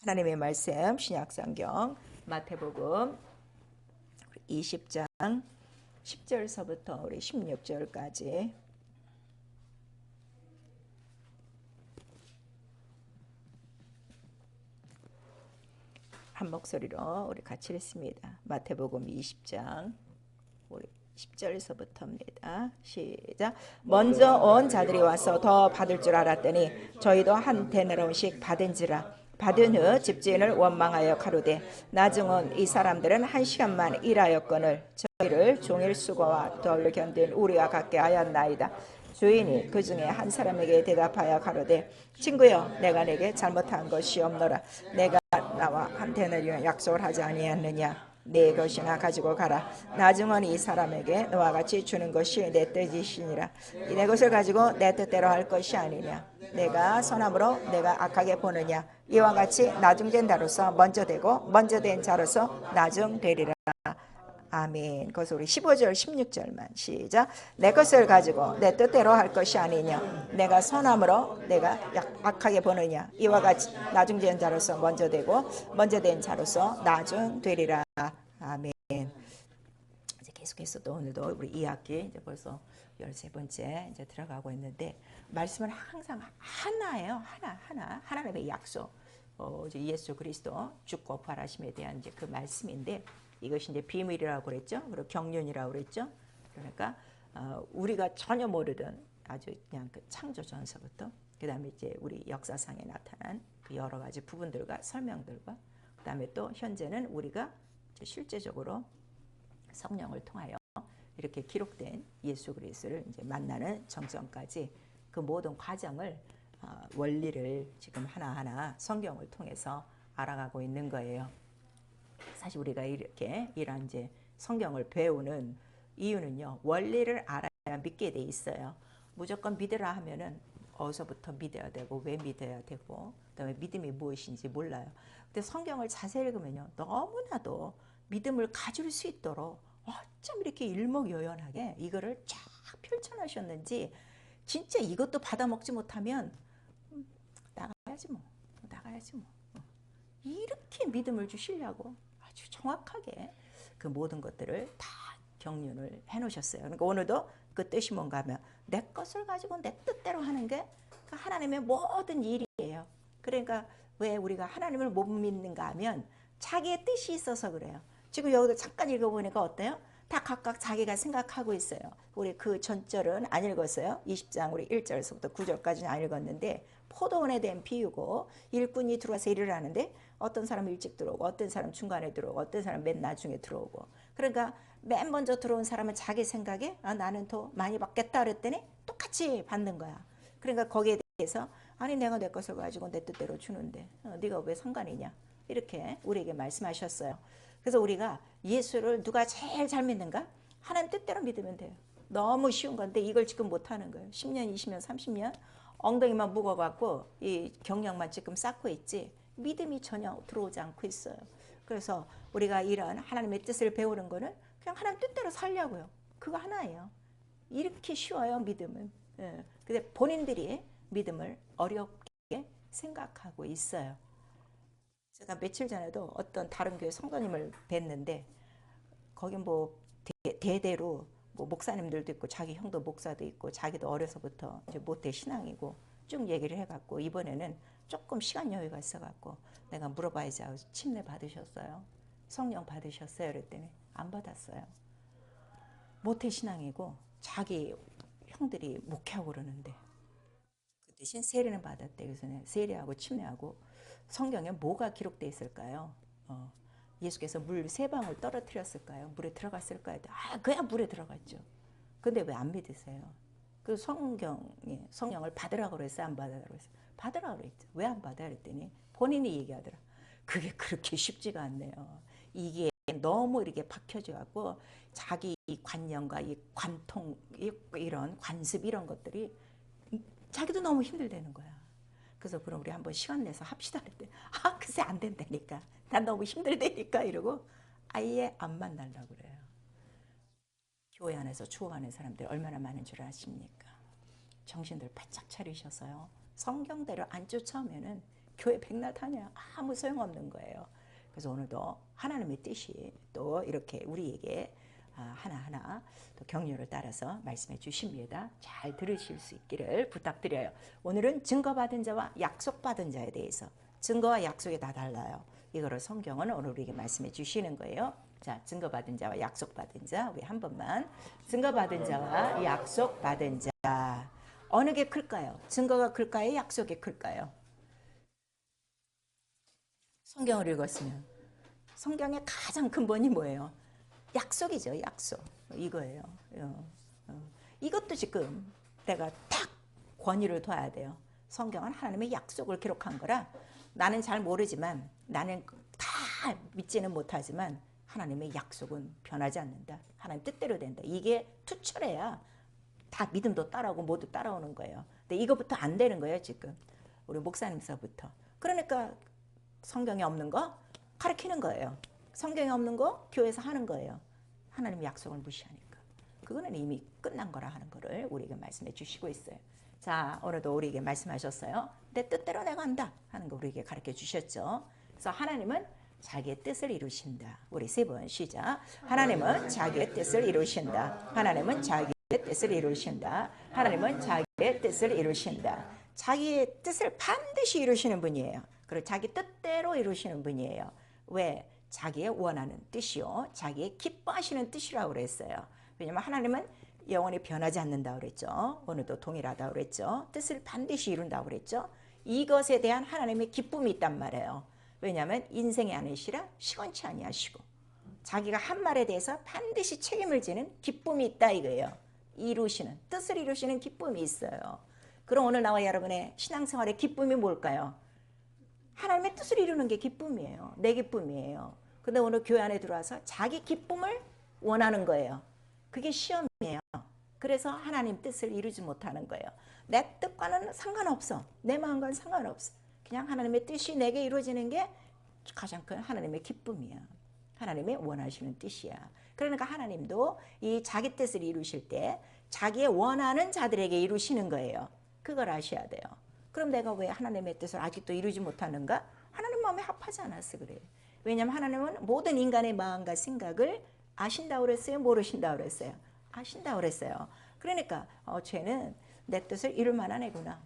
하나님의 말씀 신약성경 마태복음 20장 10절서부터 우리 16절까지 한 목소리로 우리 같이 읽습니다. 마태복음 20장 우리 10절서부터입니다. 시작. 먼저 온 자들이 와서 더 받을 줄 알았더니 저희도 한 데나리온씩 받은지라. 받은 후 집주인을 원망하여 가로되 나중은 이 사람들은 1시간만 일하였거늘 저희를 종일 수고와 더위를 견딘 우리와 같게 하였나이다. 주인이 그 중에 한 사람에게 대답하여 가로되 친구여 내가 내게 잘못한 것이 없노라. 내가 나와 한 데나리온 약속을 하지 아니하였느냐. 네 것이나 가지고 가라. 나중은 이 사람에게 너와 같이 주는 것이 내 뜻이시니라. 내 것을 가지고 내 뜻대로 할 것이 아니냐. 내가 선함으로 내가 악하게 보느냐. 이와 같이 나중된 자로서 먼저 되고 먼저 된 자로서 나중 되리라. 아멘. 그래서 우리 15절 16절만 시작. 내 것을 가지고 내 뜻대로 할 것이 아니냐. 내가 선함으로 내가 악하게 보느냐. 이와 같이 나중된 자로서 먼저 되고 먼저 된 자로서 나중 되리라. 아멘. 이제 계속해서 또 오늘도 우리 2학기 이제 벌써 13번째 이제 들어가고 있는데 말씀은 항상 하나예요. 하나님의 약속. 이제 예수 그리스도 죽고 부활하심에 대한 이제 그 말씀인데 이것이 이제 비밀이라고 그랬죠. 그리고 경륜이라고 그랬죠. 그러니까 우리가 전혀 모르던 아주 그냥 그 창조 전서부터 그다음에 이제 우리 역사상에 나타난 그 여러 가지 부분들과 설명들과 그다음에 또 현재는 우리가 실제적으로 성령을 통하여 이렇게 기록된 예수 그리스도를 이제 만나는 정점까지 그 모든 과정을 원리를 지금 하나하나 성경을 통해서 알아가고 있는 거예요. 사실 우리가 이렇게 이런 이제 성경을 배우는 이유는요. 원리를 알아야 믿게 돼 있어요. 무조건 믿으라 하면은 어디서부터 믿어야 되고 왜 믿어야 되고 그다음에 믿음이 무엇인지 몰라요. 근데 성경을 자세히 읽으면요. 너무나도 믿음을 가질 수 있도록 어쩜 이렇게 일목요연하게 이거를 쫙 펼쳐놓으셨는지 진짜 이것도 받아먹지 못하면 나가야지 뭐. 이렇게 믿음을 주시려고 아주 정확하게 그 모든 것들을 다 경륜을 해놓으셨어요. 그러니까 오늘도 그 뜻이 뭔가 하면 내 것을 가지고 내 뜻대로 하는 게 하나님의 모든 일이에요. 그러니까 왜 우리가 하나님을 못 믿는가 하면 자기의 뜻이 있어서 그래요. 지금 여기도 잠깐 읽어보니까 어때요? 다 각각 자기가 생각하고 있어요. 우리 그 전절은 안 읽었어요. 20장 우리 1절에서부터 9절까지는 안 읽었는데 포도원에 대한 비유고 일꾼이 들어와서 일을 하는데 어떤 사람은 일찍 들어오고 어떤 사람은 중간에 들어오고 어떤 사람은 맨 나중에 들어오고 그러니까 맨 먼저 들어온 사람은 자기 생각에 나는 더 많이 받겠다 그랬더니 똑같이 받는 거야. 그러니까 거기에 대해서 아니 내가 내 것을 가지고 내 뜻대로 주는데 네가 왜 상관이냐 이렇게 우리에게 말씀하셨어요. 그래서 우리가 예수를 누가 제일 잘 믿는가? 하나님 뜻대로 믿으면 돼요. 너무 쉬운 건데 이걸 지금 못하는 거예요. 10년 20년 30년 엉덩이만 묵어갖고 이 경력만 지금 쌓고 있지 믿음이 전혀 들어오지 않고 있어요. 그래서 우리가 이런 하나님의 뜻을 배우는 거는 그냥 하나님 뜻대로 살려고요. 그거 하나예요. 이렇게 쉬워요 믿음은. 근데 본인들이 믿음을 어렵게 생각하고 있어요. 제가 며칠 전에도 어떤 다른 교회 성도님을 뵀는데 거긴 뭐 대대로 뭐 목사님들도 있고 자기 형도 목사도 있고 자기도 어려서부터 이제 모태 신앙이고 쭉 얘기를 해갖고 이번에는 조금 시간 여유가 있어갖고 내가 물어봐야지 하고 침례 받으셨어요? 성령 받으셨어요? 그랬더니 안 받았어요. 모태 신앙이고 자기 형들이 목회하고 그러는데 그 대신 세례는 받았대. 그래서 세례하고 침례하고 성경에 뭐가 기록되어 있을까요? 예수께서 물 3방울 떨어뜨렸을까요? 물에 들어갔을까요? 그냥 물에 들어갔죠. 근데 왜 안 믿으세요? 그 성경에 성령을 받으라고 그랬어요? 안 받으라고 그랬어요? 받으라고 그랬죠. 왜 안 받아? 그랬더니 본인이 얘기하더라. 그게 그렇게 쉽지가 않네요. 이게 너무 이렇게 박혀져 갖고 자기 관념과 이 관통 이런 관습 이런 것들이 자기도 너무 힘들다는 거야. 그래서 그럼 우리 한번 시간 내서 합시다 그랬더니 글쎄 안 된다니까. 난 너무 힘들다니까 이러고 아예 안 만나려고 그래요. 교회 안에서 추억하는 사람들 얼마나 많은 줄 아십니까? 정신들 바짝 차리셔서요. 성경대로 안 쫓아오면은 교회 백나타냐 아무 소용없는 거예요. 그래서 오늘도 하나님의 뜻이 또 이렇게 우리에게 하나하나 또 경륜을 따라서 말씀해 주십니다. 잘 들으실 수 있기를 부탁드려요. 오늘은 증거받은 자와 약속받은 자에 대해서, 증거와 약속이 다 달라요. 이거를 성경은 오늘 우리에게 말씀해 주시는 거예요. 자, 증거받은 자와 약속받은 자, 우리 한 번만. 증거받은 자와 약속받은 자, 어느 게 클까요? 증거가 클까요? 약속이 클까요? 성경을 읽었으면 성경의 가장 근본이 뭐예요? 약속이죠. 약속. 이거예요. 이것도 지금 내가 딱 권위를 둬야 돼요. 성경은 하나님의 약속을 기록한 거라 나는 잘 모르지만, 나는 다 믿지는 못하지만 하나님의 약속은 변하지 않는다. 하나님 뜻대로 된다. 이게 투철해야 다 믿음도 따라오고 모두 따라오는 거예요. 근데 이거부터 안 되는 거예요. 지금 우리 목사님서부터. 그러니까 성경에 없는 거 가르치는 거예요. 성경에 없는 거 교회에서 하는 거예요. 하나님 약속을 무시하니까. 그거는 이미 끝난 거라 하는 거를 우리에게 말씀해 주시고 있어요. 자, 오늘도 우리에게 말씀하셨어요. 내 뜻대로 내가 한다 하는 거 우리에게 가르쳐 주셨죠. 그래서 하나님은 자기의 뜻을 이루신다. 우리 세 번 시작. 하나님은 자기의 뜻을 이루신다. 하나님은 자기의 뜻을 이루신다. 하나님은 자기의 뜻을 이루신다. 자기의 뜻을 반드시 이루시는 분이에요. 그리고 자기 뜻대로 이루시는 분이에요. 왜? 자기의 원하는 뜻이요, 자기의 기뻐하시는 뜻이라고 그랬어요. 왜냐하면 하나님은 영원히 변하지 않는다고 그랬죠. 오늘도 동일하다고 그랬죠. 뜻을 반드시 이룬다고 그랬죠. 이것에 대한 하나님의 기쁨이 있단 말이에요. 왜냐하면 인생의 안으시라 시건치 아니하시고 자기가 한 말에 대해서 반드시 책임을 지는 기쁨이 있다 이거예요. 이루시는, 뜻을 이루시는 기쁨이 있어요. 그럼 오늘 나와 여러분의 신앙생활의 기쁨이 뭘까요? 하나님의 뜻을 이루는 게 기쁨이에요. 내 기쁨이에요. 근데 오늘 교회 안에 들어와서 자기 기쁨을 원하는 거예요. 그게 시험이에요. 그래서 하나님 뜻을 이루지 못하는 거예요. 내 뜻과는 상관없어. 내 마음과는 상관없어. 그냥 하나님의 뜻이 내게 이루어지는 게 가장 큰 하나님의 기쁨이야. 하나님의 원하시는 뜻이야. 그러니까 하나님도 이 자기 뜻을 이루실 때 자기의 원하는 자들에게 이루시는 거예요. 그걸 아셔야 돼요. 그럼 내가 왜 하나님의 뜻을 아직도 이루지 못하는가? 하나님 마음에 합하지 않았어 그래. 왜냐하면 하나님은 모든 인간의 마음과 생각을 아신다고 그랬어요? 모르신다고 그랬어요? 아신다고 그랬어요. 그러니까 쟤는 내 뜻을 이룰 만한 애구나.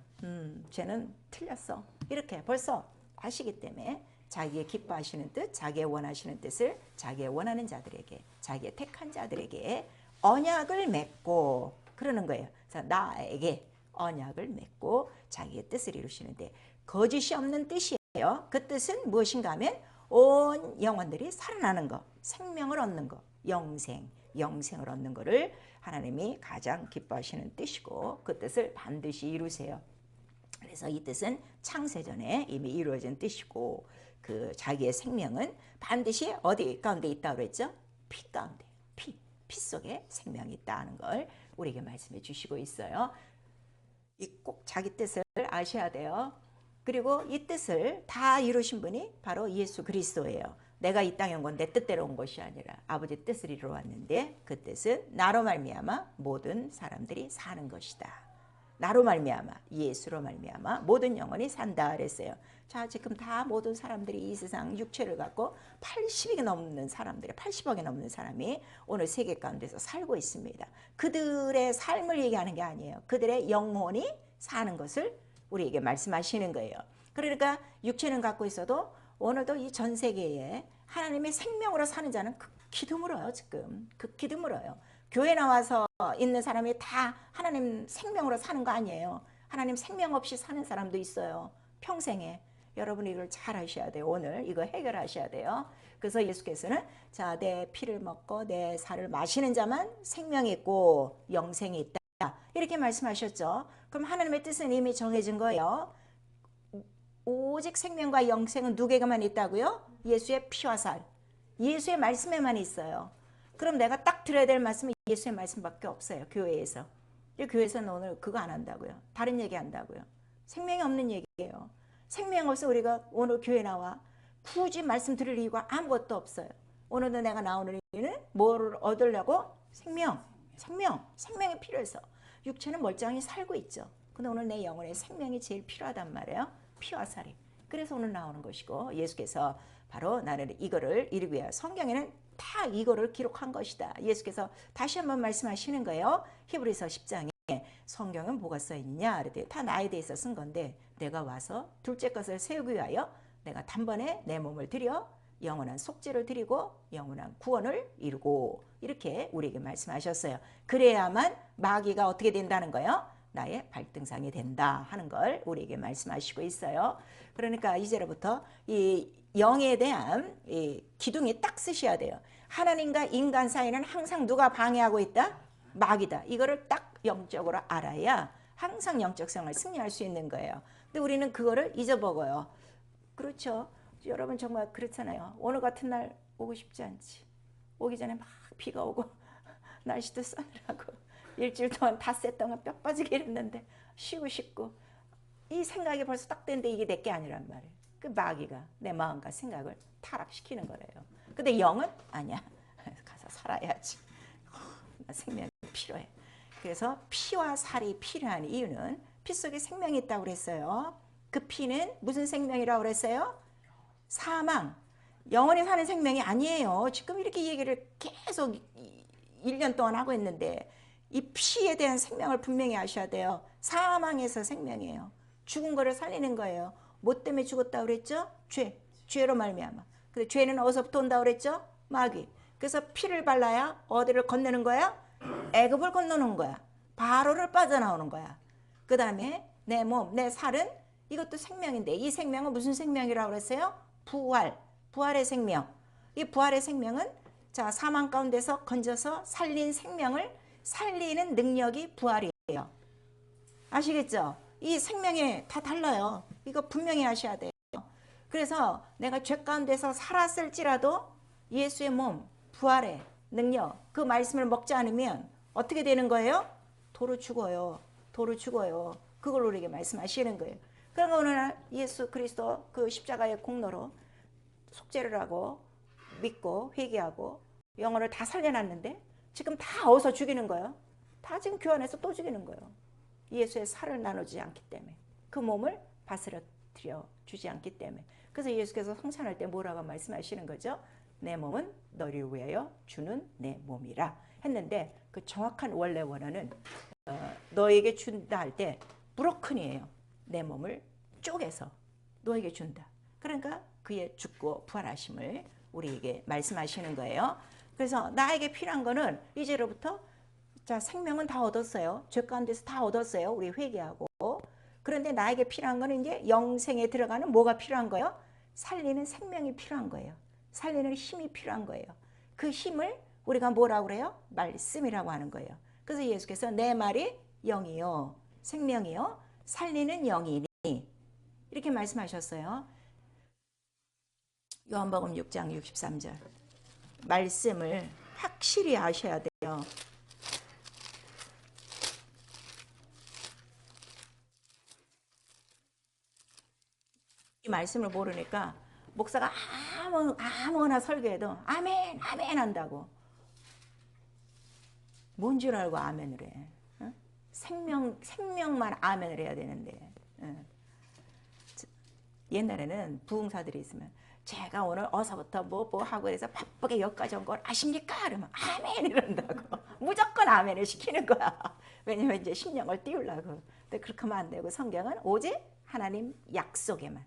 쟤는 틀렸어. 이렇게 벌써 아시기 때문에 자기의 기뻐하시는 뜻, 자기의 원하시는 뜻을 자기의 원하는 자들에게, 자기의 택한 자들에게 언약을 맺고 그러는 거예요. 그래서 나에게 언약을 맺고 자기의 뜻을 이루시는데 거짓이 없는 뜻이에요. 그 뜻은 무엇인가 하면 온 영혼들이 살아나는 것, 생명을 얻는 것, 영생을 얻는 것을 하나님이 가장 기뻐하시는 뜻이고 그 뜻을 반드시 이루세요. 그래서 이 뜻은 창세전에 이미 이루어진 뜻이고 그 자기의 생명은 반드시 어디 가운데 있다고 그랬죠? 피 가운데, 피 속에 생명이 있다는 걸 우리에게 말씀해 주시고 있어요. 꼭 자기 뜻을 아셔야 돼요. 그리고 이 뜻을 다 이루신 분이 바로 예수 그리스도예요. 내가 이 땅에 온 건 내 뜻대로 온 것이 아니라 아버지 뜻을 이루어 왔는데 그 뜻은 나로 말미암아 모든 사람들이 사는 것이다. 나로 말미암아, 예수로 말미암아 모든 영혼이 산다 그랬어요. 자, 지금 다 모든 사람들이 이 세상 육체를 갖고 80억이 넘는 사람들이, 80억이 넘는 사람이 오늘 세계 가운데서 살고 있습니다. 그들의 삶을 얘기하는 게 아니에요. 그들의 영혼이 사는 것을 우리에게 말씀하시는 거예요. 그러니까 육체는 갖고 있어도 오늘도 이 전 세계에 하나님의 생명으로 사는 자는 극히 드물어요. 지금 극히 드물어요. 교회 나와서 있는 사람이 다 하나님 생명으로 사는 거 아니에요. 하나님 생명 없이 사는 사람도 있어요. 평생에. 여러분이 이걸 잘 아셔야 돼요. 오늘 이거 해결하셔야 돼요. 그래서 예수께서는 자, 내 피를 먹고 내 살을 마시는 자만 생명이 있고 영생이 있다. 이렇게 말씀하셨죠. 그럼 하나님의 뜻은 이미 정해진 거예요. 오직 생명과 영생은 누구에게만 있다고요? 예수의 피와 살. 예수의 말씀에만 있어요. 그럼 내가 딱 들어야 될 말씀은 예수의 말씀밖에 없어요. 교회에서. 교회에서는 오늘 그거 안 한다고요. 다른 얘기 한다고요. 생명이 없는 얘기예요. 생명 없어 우리가 오늘 교회 나와 굳이 말씀 들을 이유가 아무것도 없어요. 오늘도 내가 나오는 이유는 뭐를 얻으려고? 생명이 필요해서. 육체는 멀쩡히 살고 있죠. 근데 오늘 내 영혼에 생명이 제일 필요하단 말이에요. 피와 살이. 그래서 오늘 나오는 것이고 예수께서 바로 나는 이거를 이루기 위해 성경에는 다 이거를 기록한 것이다. 예수께서 다시 한번 말씀하시는 거예요. 히브리서 10장에 성경은 뭐가 써있냐? 그랬더니 다 나에 대해서 쓴 건데 내가 와서 둘째 것을 세우기 위하여 내가 단번에 내 몸을 드려 영원한 속죄를 드리고 영원한 구원을 이루고 이렇게 우리에게 말씀하셨어요. 그래야만 마귀가 어떻게 된다는 거예요? 나의 발등상이 된다 하는 걸 우리에게 말씀하시고 있어요. 그러니까 이제로부터 이 영에 대한 이 기둥이 딱 쓰셔야 돼요. 하나님과 인간 사이는 항상 누가 방해하고 있다? 마귀다. 이거를 딱 영적으로 알아야 항상 영적 생활을 승리할 수 있는 거예요. 근데 우리는 그거를 잊어먹어요. 그렇죠. 여러분 정말 그렇잖아요. 오늘 같은 날 오고 싶지 않지. 오기 전에 막 비가 오고 날씨도 싸늘하고 일주일 동안 닷새 동안 뼈 빠지게 했는데 쉬고 싶고 이 생각이 벌써 딱 됐는데 이게 내 게 아니란 말이에요. 그 마귀가 내 마음과 생각을 타락시키는 거래요. 근데 영은 아니야. 가서 살아야지. 생명이 필요해. 그래서 피와 살이 필요한 이유는 피 속에 생명이 있다고 그랬어요. 그 피는 무슨 생명이라고 그랬어요? 사망. 영원히 사는 생명이 아니에요. 지금 이렇게 얘기를 계속 1년 동안 하고 있는데 이 피에 대한 생명을 분명히 아셔야 돼요. 사망에서 생명이에요. 죽은 거를 살리는 거예요. 뭐 때문에 죽었다고 그랬죠? 죄로 말미암아. 근데 죄는 어디서부터 온다고 그랬죠? 마귀. 그래서 피를 발라야 어디를 건너는 거야? 애굽을 건너는 거야. 바로를 빠져나오는 거야. 그 다음에 내 몸, 내 살은 이것도 생명인데 이 생명은 무슨 생명이라고 그랬어요? 부활의 생명. 이 부활의 생명은 자 사망 가운데서 건져서 살린 생명을 살리는 능력이 부활이에요. 아시겠죠? 이 생명이 다 달라요. 이거 분명히 아셔야 돼요. 그래서 내가 죄 가운데서 살았을지라도 예수의 몸, 부활의 능력, 그 말씀을 먹지 않으면 어떻게 되는 거예요? 도로 죽어요. 도로 죽어요. 그걸 우리에게 말씀하시는 거예요. 그러니까 오늘 예수 그리스도 그 십자가의 공로로 속죄를 하고 믿고 회개하고 영혼을 다 살려놨는데 지금 다 어디서 죽이는 거예요? 다 지금 교환해서 또 죽이는 거예요. 예수의 살을 나누지 않기 때문에 그 몸을 바스러뜨려 주지 않기 때문에. 그래서 예수께서 성찬할 때 뭐라고 말씀하시는 거죠? 내 몸은 너희를 위하여 주는 내 몸이라 했는데 그 정확한 원래 원어는 너에게 준다 할 때 브로큰이에요. 내 몸을 쪼개서 너에게 준다. 그러니까 그의 죽고 부활하심을 우리에게 말씀하시는 거예요. 그래서 나에게 필요한 거는 이제로부터 자 생명은 다 얻었어요. 죄 가운데서 다 얻었어요. 우리 회개하고. 그런데 나에게 필요한 거는 이제 영생에 들어가는 뭐가 필요한 거예요? 살리는 생명이 필요한 거예요. 살리는 힘이 필요한 거예요. 그 힘을 우리가 뭐라고 그래요? 말씀이라고 하는 거예요. 그래서 예수께서 내 말이 영이요 생명이요 살리는 영이니 이렇게 말씀하셨어요. 요한복음 6장 63절 말씀을 확실히 아셔야 돼요. 이 말씀을 모르니까 목사가 아무거나 설교해도 아멘 아멘 한다고. 뭔 줄 알고 아멘을 해. 어? 생명만 아멘을 해야 되는데. 옛날에는 부흥사들이 있으면 제가 오늘 어서부터 뭐 하고 해서 바쁘게 여기까지 온 걸 아십니까? 그러면 아멘 이런다고. 무조건 아멘을 시키는 거야. 왜냐면 이제 심령을 띄우려고. 근데 그렇게 하면 안 되고 성경은 오직 하나님 약속에만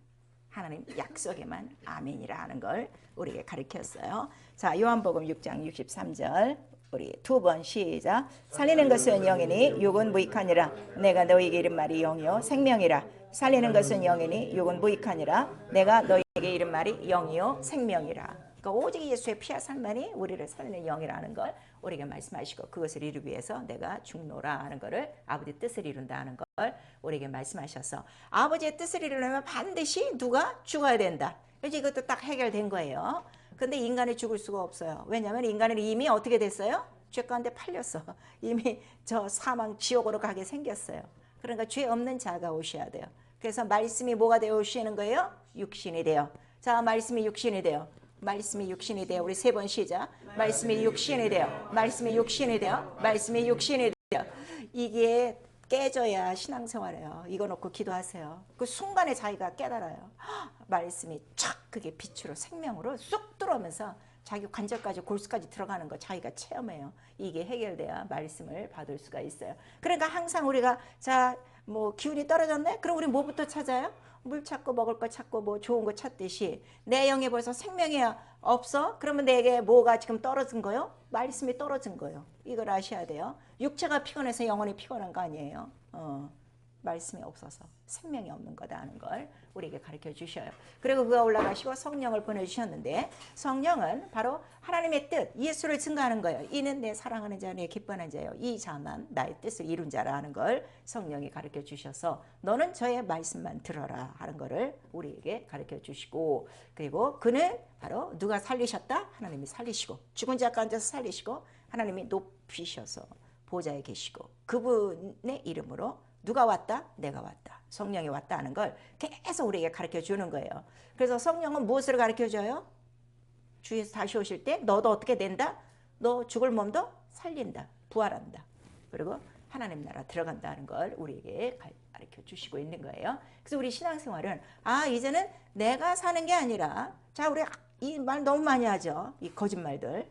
아멘이라 하는 걸 우리에게 가르쳤어요. 자, 요한복음 6장 63절 우리 두 번 시작. 살리는 것은 영이니 육은 무익하니라. 내가 너희에게 이른 말이 영이요 생명이라. 살리는 것은 영이니 육은 무익하니라. 내가 너희에게 이른 말이 영이요 생명이라. 그러니까 오직 예수의 피와 살만이 우리를 살리는 영이라는 걸 우리에게 말씀하시고 그것을 이루기 위해서 내가 죽노라 하는 것을 아버지의 뜻을 이룬다 하는 걸 우리에게 말씀하셔서 아버지의 뜻을 이루려면 반드시 누가 죽어야 된다. 이제 이것도 딱 해결된 거예요. 근데 인간이 죽을 수가 없어요. 왜냐하면 인간은 이미 어떻게 됐어요? 죄 가운데 팔렸어. 이미 저 사망 지옥으로 가게 생겼어요. 그러니까 죄 없는 자가 오셔야 돼요. 그래서 말씀이 뭐가 되어 오시는 거예요? 육신이 돼요. 자, 말씀이 육신이 돼요. 말씀이 육신이 돼요. 우리 세 번 시작. 말씀이 육신이 돼요. 말씀이 육신이 돼요. 말씀이 육신이 돼요. 이게 깨져야 신앙생활해요. 이거 놓고 기도하세요. 그 순간에 자기가 깨달아요. 말씀이 촥 그게 빛으로 생명으로 쑥 들어오면서 자기 관절까지 골수까지 들어가는 거 자기가 체험해요. 이게 해결돼야 말씀을 받을 수가 있어요. 그러니까 항상 우리가 자 뭐 기운이 떨어졌네? 그럼 우리 뭐부터 찾아요? 물 찾고 먹을 거 찾고 뭐 좋은 거 찾듯이 내 영에 벌써 생명이 없어? 그러면 내게 뭐가 지금 떨어진 거요? 말씀이 떨어진 거요. 이걸 아셔야 돼요. 육체가 피곤해서 영혼이 피곤한 거 아니에요. 말씀이 없어서 생명이 없는 거다 하는 걸 우리에게 가르쳐 주셔요. 그리고 그가 올라가시고 성령을 보내주셨는데 성령은 바로 하나님의 뜻, 예수를 증거하는 거예요. 이는 내 사랑하는 자, 내 기뻐하는 자요. 이 자만 나의 뜻을 이룬 자라 하는 걸 성령이 가르쳐 주셔서 너는 저의 말씀만 들어라 하는 거를 우리에게 가르쳐 주시고 그리고 그는 바로 누가 살리셨다? 하나님이 살리시고 죽은 자 가운데서 살리시고 하나님이 높이셔서 보좌에 계시고 그분의 이름으로 누가 왔다? 내가 왔다. 성령이 왔다 하는 걸 계속 우리에게 가르쳐 주는 거예요. 그래서 성령은 무엇을 가르쳐 줘요? 주에서 다시 오실 때 너도 어떻게 된다? 너 죽을 몸도 살린다. 부활한다. 그리고 하나님 나라 들어간다는 걸 우리에게 가르쳐 주시고 있는 거예요. 그래서 우리 신앙생활은 이제는 내가 사는 게 아니라 자 우리 이 말 너무 많이 하죠. 이 거짓말들.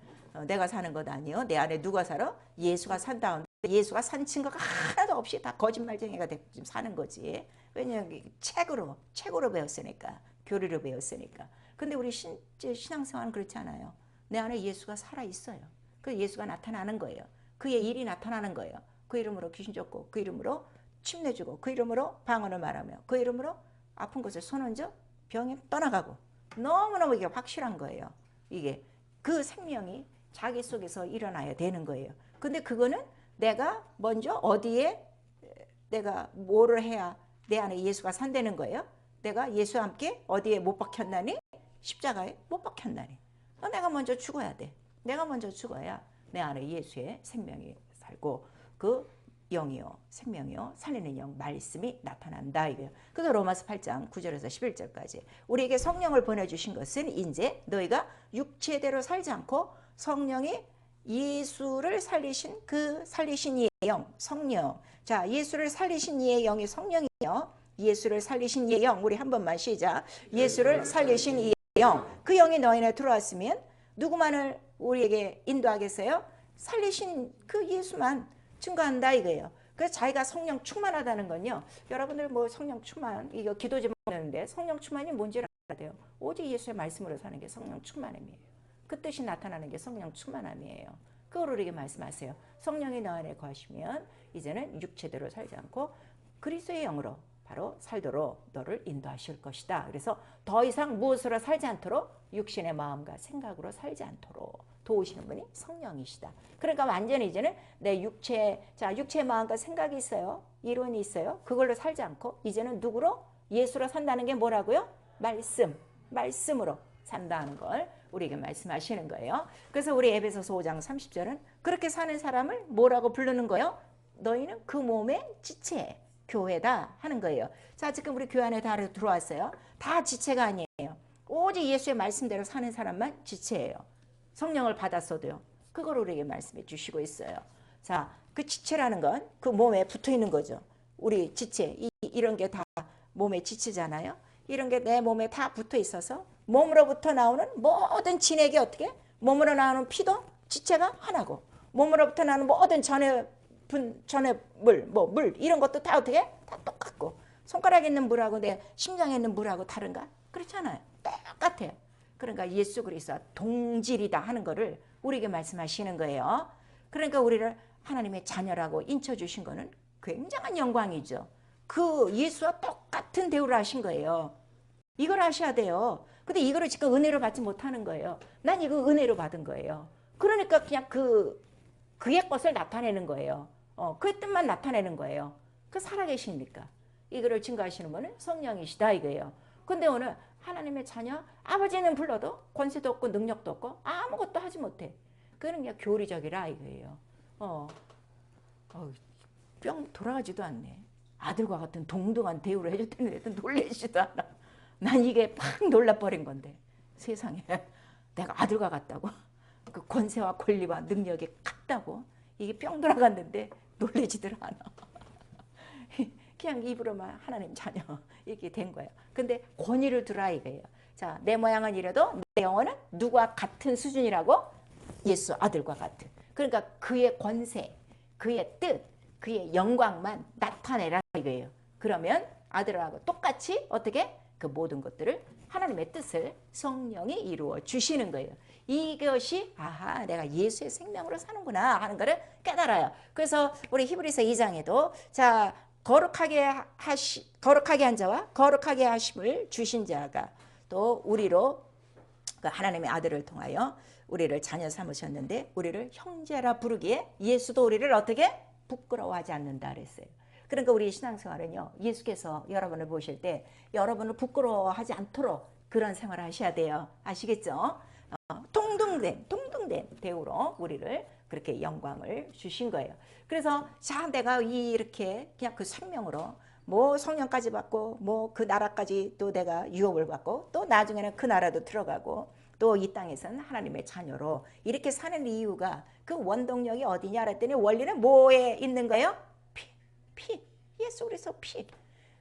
내가 사는 것 아니요. 내 안에 누가 살아? 예수가 산다. 예수가 산 증거가 하나도 없이 다 거짓말쟁이가 지금 사는 거지. 왜냐하면 책으로 배웠으니까. 교리로 배웠으니까. 근데 우리 신앙생활은 그렇지 않아요. 내 안에 예수가 살아있어요. 그 예수가 나타나는 거예요. 그의 일이 나타나는 거예요. 그 이름으로 귀신 쫓고 그 이름으로 침내주고 그 이름으로 방언을 말하며 그 이름으로 아픈 것을 손 얹어 병이 떠나가고 너무너무 이게 확실한 거예요. 이게 그 생명이 자기 속에서 일어나야 되는 거예요. 근데 그거는 내가 먼저 어디에 내가 뭐를 해야 내 안에 예수가 산다는 거예요. 내가 예수와 함께 어디에 못 박혔나니? 십자가에 못 박혔나니. 내가 먼저 죽어야 돼. 내가 먼저 죽어야 내 안에 예수의 생명이 살고 그 영이요 생명이요 살리는 영 말씀이 나타난다 이거예요. 그래서 로마서 8장 9절에서 11절까지 우리에게 성령을 보내주신 것은 이제 너희가 육체대로 살지 않고 성령이 예수를 살리신 그 살리신 이의 영 성령. 자 예수를 살리신 이의 영이 성령이요. 예수를 살리신 이의 영 우리 한 번만 시작. 예수를 살리신 이의 영. 그 영이 너희에 들어왔으면 누구만을 우리에게 인도하겠어요? 살리신 그 예수만 증거한다 이거예요. 그래서 자기가 성령 충만하다는 건요. 여러분들 뭐 성령 충만 이거 기도 제목 하는데 성령 충만이 뭔지 알아야 돼요. 오직 예수의 말씀으로 사는 게 성령 충만함이에요. 그 뜻이 나타나는 게 성령 충만함이에요. 그걸 우리에게 말씀하세요. 성령이 너 안에 거하시면 이제는 육체대로 살지 않고 그리스도의 영으로 바로 살도록 너를 인도하실 것이다. 그래서 더 이상 무엇으로 살지 않도록 육신의 마음과 생각으로 살지 않도록 도우시는 분이 성령이시다. 그러니까 완전히 이제는 내 육체의 마음과 생각이 있어요. 이론이 있어요. 그걸로 살지 않고 이제는 누구로? 예수로 산다는 게 뭐라고요? 말씀으로 산다는 걸 우리에게 말씀하시는 거예요. 그래서 우리 에베소서 5장 30절은 그렇게 사는 사람을 뭐라고 부르는 거예요? 너희는 그 몸의 지체, 교회다 하는 거예요. 자, 지금 우리 교회 안에 다 들어왔어요. 다 지체가 아니에요. 오직 예수의 말씀대로 사는 사람만 지체예요. 성령을 받았어도요. 그걸 우리에게 말씀해 주시고 있어요. 자, 그 지체라는 건 그 몸에 붙어 있는 거죠. 우리 지체, 이런 게 다 몸의 지체잖아요. 이런 게 내 몸에 다 붙어 있어서 몸으로부터 나오는 모든 진액이 어떻게? 몸으로 나오는 피도 지체가 하나고 몸으로부터 나오는 모든 전해물, 물 이런 것도 다 어떻게? 다 똑같고 손가락에 있는 물하고 내 심장에 있는 물하고 다른가? 그렇잖아요. 똑같아요. 그러니까 예수 그리스도와 동질이다 하는 거를 우리에게 말씀하시는 거예요. 그러니까 우리를 하나님의 자녀라고 인쳐주신 거는 굉장한 영광이죠. 그 예수와 똑같은 대우를 하신 거예요. 이걸 아셔야 돼요. 근데 이거를 지금 은혜로 받지 못하는 거예요. 난 이거 은혜로 받은 거예요. 그러니까 그냥 그의 것을 나타내는 거예요. 그의 뜻만 나타내는 거예요. 그 살아계십니까? 이거를 증거하시는 분은 성령이시다 이거예요. 근데 오늘 하나님의 자녀 아버지는 불러도 권세도 없고 능력도 없고 아무것도 하지 못해. 그는 그냥 교리적이라 이거예요. 뿅 돌아가지도 않네. 아들과 같은 동등한 대우를 해줬다는데도 놀라지도 않아. 난 이게 팍 놀라버린 건데 세상에 내가 아들과 같다고 그 권세와 권리와 능력이 같다고 이게 뿅 돌아갔는데 놀라지들 않아. 그냥 입으로만 하나님 자녀 이렇게 된 거예요. 근데 권위를 두라 이거예요. 자, 내 모양은 이래도 내 영혼은 누구와 같은 수준이라고? 예수 아들과 같은. 그러니까 그의 권세, 그의 뜻, 그의 영광만 나타내라 이거예요. 그러면 아들하고 똑같이 어떻게? 그 모든 것들을 하나님의 뜻을 성령이 이루어 주시는 거예요. 이것이 아하 내가 예수의 생명으로 사는구나 하는 것을 깨달아요. 그래서 우리 히브리서 2장에도 자 거룩하게 한 자와 거룩하게 하심을 주신 자가 또 우리로 그 하나님의 아들을 통하여 우리를 자녀 삼으셨는데 우리를 형제라 부르기에 예수도 우리를 어떻게? 부끄러워하지 않는다 그랬어요. 그러니까 우리 신앙생활은요. 예수께서 여러분을 보실 때 여러분을 부끄러워하지 않도록 그런 생활을 하셔야 돼요. 아시겠죠? 동등된 대우로 우리를 그렇게 영광을 주신 거예요. 그래서 자 내가 이렇게 그냥 그 생명으로 뭐 성령까지 받고 뭐 그 나라까지 또 내가 유업을 받고 또 나중에는 그 나라도 들어가고 또 이 땅에서는 하나님의 자녀로 이렇게 사는 이유가 그 원동력이 어디냐 그랬더니 원리는 뭐에 있는 거예요? 피. 예수 그리스도 피.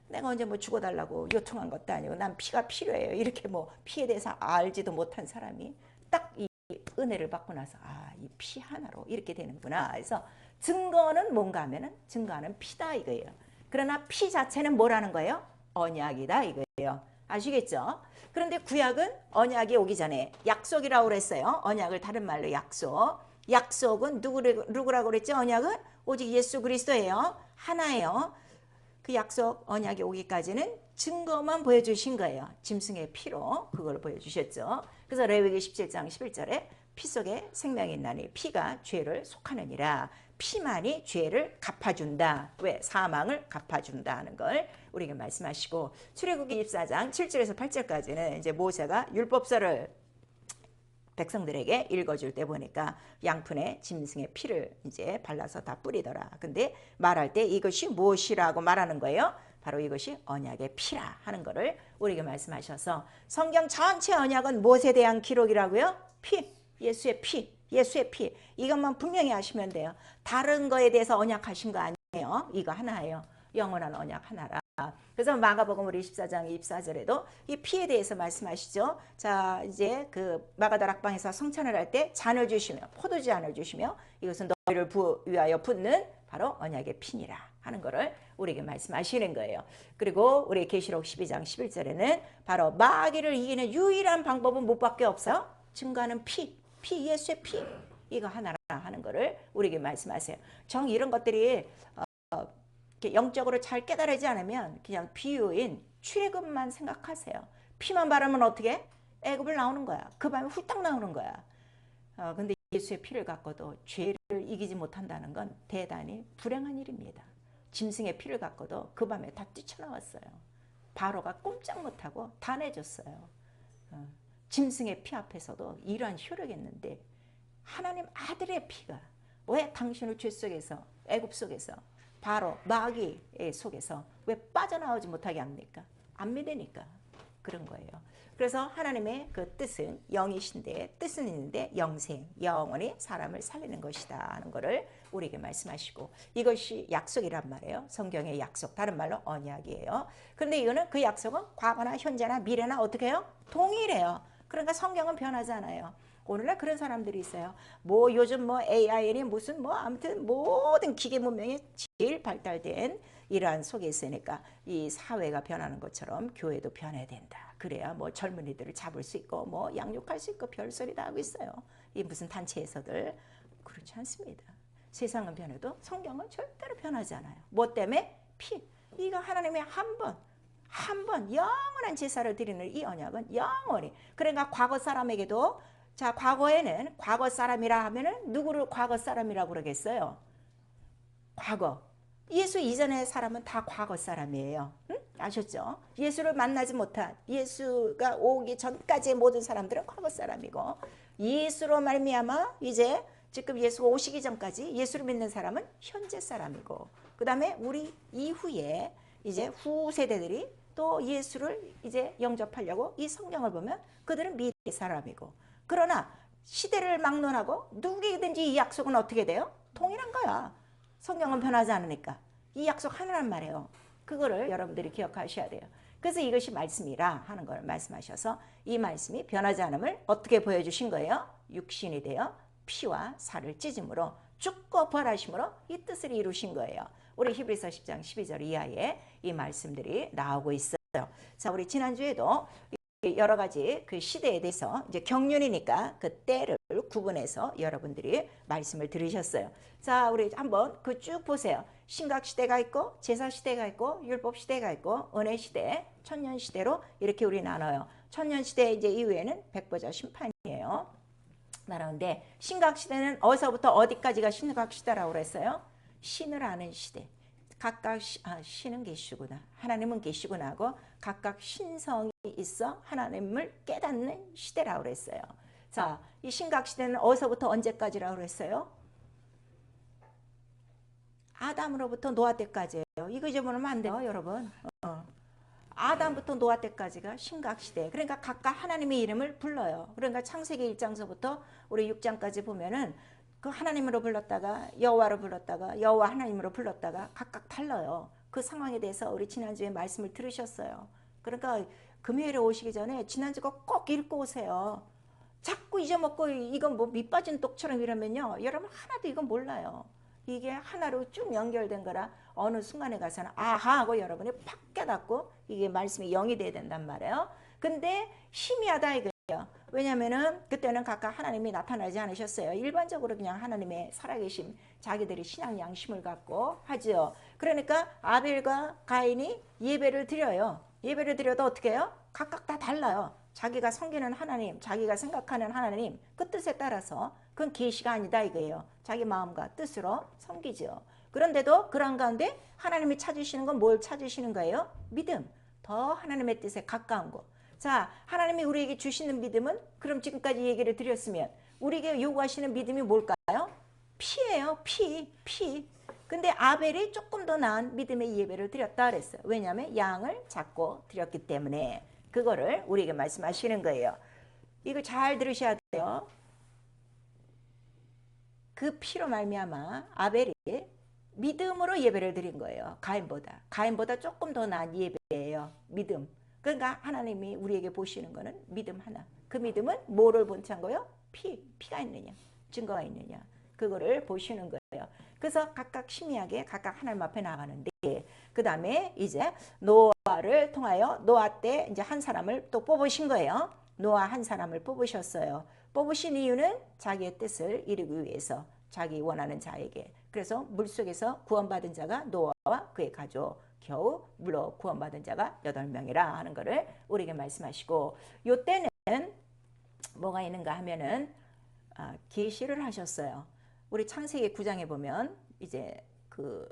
내가 언제 뭐 죽어달라고 요청한 것도 아니고 난 피가 필요해요. 이렇게 뭐 피에 대해서 알지도 못한 사람이 딱 이 은혜를 받고 나서 이 피 하나로 이렇게 되는구나. 그래서 증거는 뭔가 하면은 증거하는 피다 이거예요. 그러나 피 자체는 뭐라는 거예요? 언약이다 이거예요. 아시겠죠? 그런데 구약은 언약이 오기 전에 약속이라고 그랬어요. 언약을 다른 말로 약속. 약속은 누구라고 그랬죠? 언약은 오직 예수 그리스도예요. 하나예요. 그 약속 언약이 오기까지는 증거만 보여주신 거예요. 짐승의 피로 그걸 보여주셨죠. 그래서 레위기 17장 11절에 피 속에 생명이 있나니 피가 죄를 속하느니라. 피만이 죄를 갚아준다. 왜? 사망을 갚아준다 하는 걸 우리에게 말씀하시고 출애굽기 24장 7절에서 8절까지는 이제 모세가 율법서를 백성들에게 읽어줄 때 보니까 양푼에 짐승의 피를 이제 발라서 다 뿌리더라. 근데 말할 때 이것이 무엇이라고 말하는 거예요? 바로 이것이 언약의 피라 하는 거를 우리에게 말씀하셔서 성경 전체 언약은 무엇에 대한 기록이라고요? 피, 예수의 피, 예수의 피. 이것만 분명히 하시면 돼요. 다른 거에 대해서 언약하신 거 아니에요. 이거 하나예요. 영원한 언약 하나라. 그래서 마가복음 우리 14장 24절에도 이 피에 대해서 말씀하시죠. 자, 이제 그 마가다락방에서 성찬을 할 때 잔을 주시며 포도주 잔을 주시며 이것은 너희를 위하여 붓는 바로 언약의 피니라 하는 거를 우리에게 말씀하시는 거예요. 그리고 우리 계시록 12장 11절에는 바로 마귀를 이기는 유일한 방법은 뭐밖에 없어요? 증거하는 피, 예수의 피. 이거 하나라 하는 거를 우리에게 말씀하세요. 정 이런 것들이 영적으로 잘 깨달아지지 않으면 그냥 비유인 출애굽만 생각하세요. 피만 바르면 어떻게? 애굽을 나오는 거야. 그 밤에 훌딱 나오는 거야. 근데 예수의 피를 갖고도 죄를 이기지 못한다는 건 대단히 불행한 일입니다. 짐승의 피를 갖고도 그 밤에 다 뛰쳐나왔어요. 바로가 꼼짝 못하고 다 내줬어요. 짐승의 피 앞에서도 이러한 효력이 있는데 하나님 아들의 피가 왜 당신을 죄 속에서 애굽 속에서 바로 마귀의 속에서 왜 빠져나오지 못하게 합니까? 안 믿으니까 그런 거예요. 그래서 하나님의 그 뜻은 영이신데 뜻은 있는데 영생, 영원히 사람을 살리는 것이다 하는 거를 우리에게 말씀하시고 이것이 약속이란 말이에요. 성경의 약속, 다른 말로 언약이에요. 그런데 이거는 그 약속은 과거나 현재나 미래나 어떻게 해요? 동일해요. 그러니까 성경은 변하지 않아요. 오늘날 그런 사람들이 있어요. 뭐 요즘 뭐 AI니 무슨 뭐 아무튼 모든 기계 문명이 제일 발달된 이러한 속에 있으니까 이 사회가 변하는 것처럼 교회도 변해야 된다. 그래야 뭐 젊은이들을 잡을 수 있고 뭐 양육할 수 있고 별소리 다 하고 있어요. 이 무슨 단체에서들 그렇지 않습니다. 세상은 변해도 성경은 절대로 변하지 않아요. 뭐 때문에? 피. 이거 하나님의 한 번 영원한 제사를 드리는 이 언약은 영원히. 그러니까 과거 사람에게도 자, 과거에는 과거 사람이라 하면은 누구를 과거 사람이라고 그러겠어요? 과거. 예수 이전의 사람은 다 과거 사람이에요. 응? 아셨죠? 예수를 만나지 못한 예수가 오기 전까지의 모든 사람들은 과거 사람이고 예수로 말미암아 이제 지금 예수가 오시기 전까지 예수를 믿는 사람은 현재 사람이고 그 다음에 우리 이후에 이제 후 세대들이 또 예수를 이제 영접하려고 이 성경을 보면 그들은 미래 사람이고 그러나 시대를 막론하고 누구에게든지 이 약속은 어떻게 돼요? 동일한 거야. 성경은 변하지 않으니까. 이 약속 하나란 말이에요. 그거를 여러분들이 기억하셔야 돼요. 그래서 이것이 말씀이라 하는 걸 말씀하셔서 이 말씀이 변하지 않음을 어떻게 보여주신 거예요? 육신이 되어 피와 살을 찢음으로 죽고 부활하심으로 이 뜻을 이루신 거예요. 우리 히브리서 10장 12절 이하에 이 말씀들이 나오고 있어요. 자, 우리 지난주에도 여러 가지 그 시대에 대해서 이제 경륜이니까 그 때를 구분해서 여러분들이 말씀을 들으셨어요. 자, 우리 한번 그 쭉 보세요. 신각 시대가 있고 제사 시대가 있고 율법 시대가 있고 은혜 시대, 천년 시대로 이렇게 우리 나눠요. 천년 시대 이제 이후에는 백보자 심판이에요. 나라는데 신각 시대는 어디서부터 어디까지가 신각 시대라고 그랬어요? 신을 아는 시대. 각각 신은 계시구나. 하나님은 계시구나 하고 각각 신성이 있어 하나님을 깨닫는 시대라고 그랬어요. 자, 이 신각 시대는 어디서부터 언제까지라고 그랬어요? 아담으로부터 노아 때까지예요. 이거 잊어버리면 안 돼요, 여러분. 아담부터 노아 때까지가 신각시대. 그러니까 각각 하나님의 이름을 불러요. 그러니까 창세기 1장서부터 우리 6장까지 보면은 그 하나님으로 불렀다가 여호와로 불렀다가 여호와 하나님으로 불렀다가 각각 달라요. 그 상황에 대해서 우리 지난주에 말씀을 들으셨어요. 그러니까 금요일에 오시기 전에 지난주 거 꼭 읽고 오세요. 자꾸 잊어먹고 이건 뭐 밑빠진 똑처럼 이러면요, 여러분 하나도 이건 몰라요. 이게 하나로 쭉 연결된 거라 어느 순간에 가서는 아하 하고 여러분이 팍 깨닫고 이게 말씀이 영이 돼야 된단 말이에요. 근데 희미하다 이거예요. 왜냐면은 그때는 각각 하나님이 나타나지 않으셨어요. 일반적으로 그냥 하나님의 살아계심, 자기들이 신앙 양심을 갖고 하죠. 그러니까 아벨과 가인이 예배를 드려요. 예배를 드려도 어떻게 해요? 각각 다 달라요. 자기가 섬기는 하나님, 자기가 생각하는 하나님 그 뜻에 따라서 그건 계시가 아니다 이거예요. 자기 마음과 뜻으로 섬기죠. 그런데도 그런 가운데 하나님이 찾으시는 건 뭘 찾으시는 거예요? 믿음. 더 하나님의 뜻에 가까운 거. 자, 하나님이 우리에게 주시는 믿음은 그럼 지금까지 얘기를 드렸으면 우리에게 요구하시는 믿음이 뭘까요? 피예요. 피. 근데 아벨이 조금 더 나은 믿음의 예배를 드렸다 그랬어요. 왜냐하면 양을 잡고 드렸기 때문에. 그거를 우리에게 말씀하시는 거예요. 이거 잘 들으셔야 돼요. 그 피로 말미암아 아벨이 믿음으로 예배를 드린 거예요. 가인보다 조금 더 나은 예배예요. 믿음. 그러니까 하나님이 우리에게 보시는 거는 믿음 하나. 그 믿음은 뭐를 본찬 거예요? 피가 있느냐, 증거가 있느냐. 그거를 보시는 거예요. 그래서 각각 심의하게 각각 하나님 앞에 나가는데, 그 다음에 이제 노아를 통하여 노아 때 이제 한 사람을 또 뽑으신 거예요. 노아 한 사람을 뽑으셨어요. 뽑으신 이유는 자기의 뜻을 이루기 위해서, 자기 원하는 자에게. 그래서 물속에서 구원받은 자가 노아와 그의 가족, 겨우 물로 구원받은 자가 8명이라 하는 것을 우리에게 말씀하시고, 요때는 뭐가 있는가 하면은 계시를 하셨어요. 우리 창세기 9장에 보면 이제 그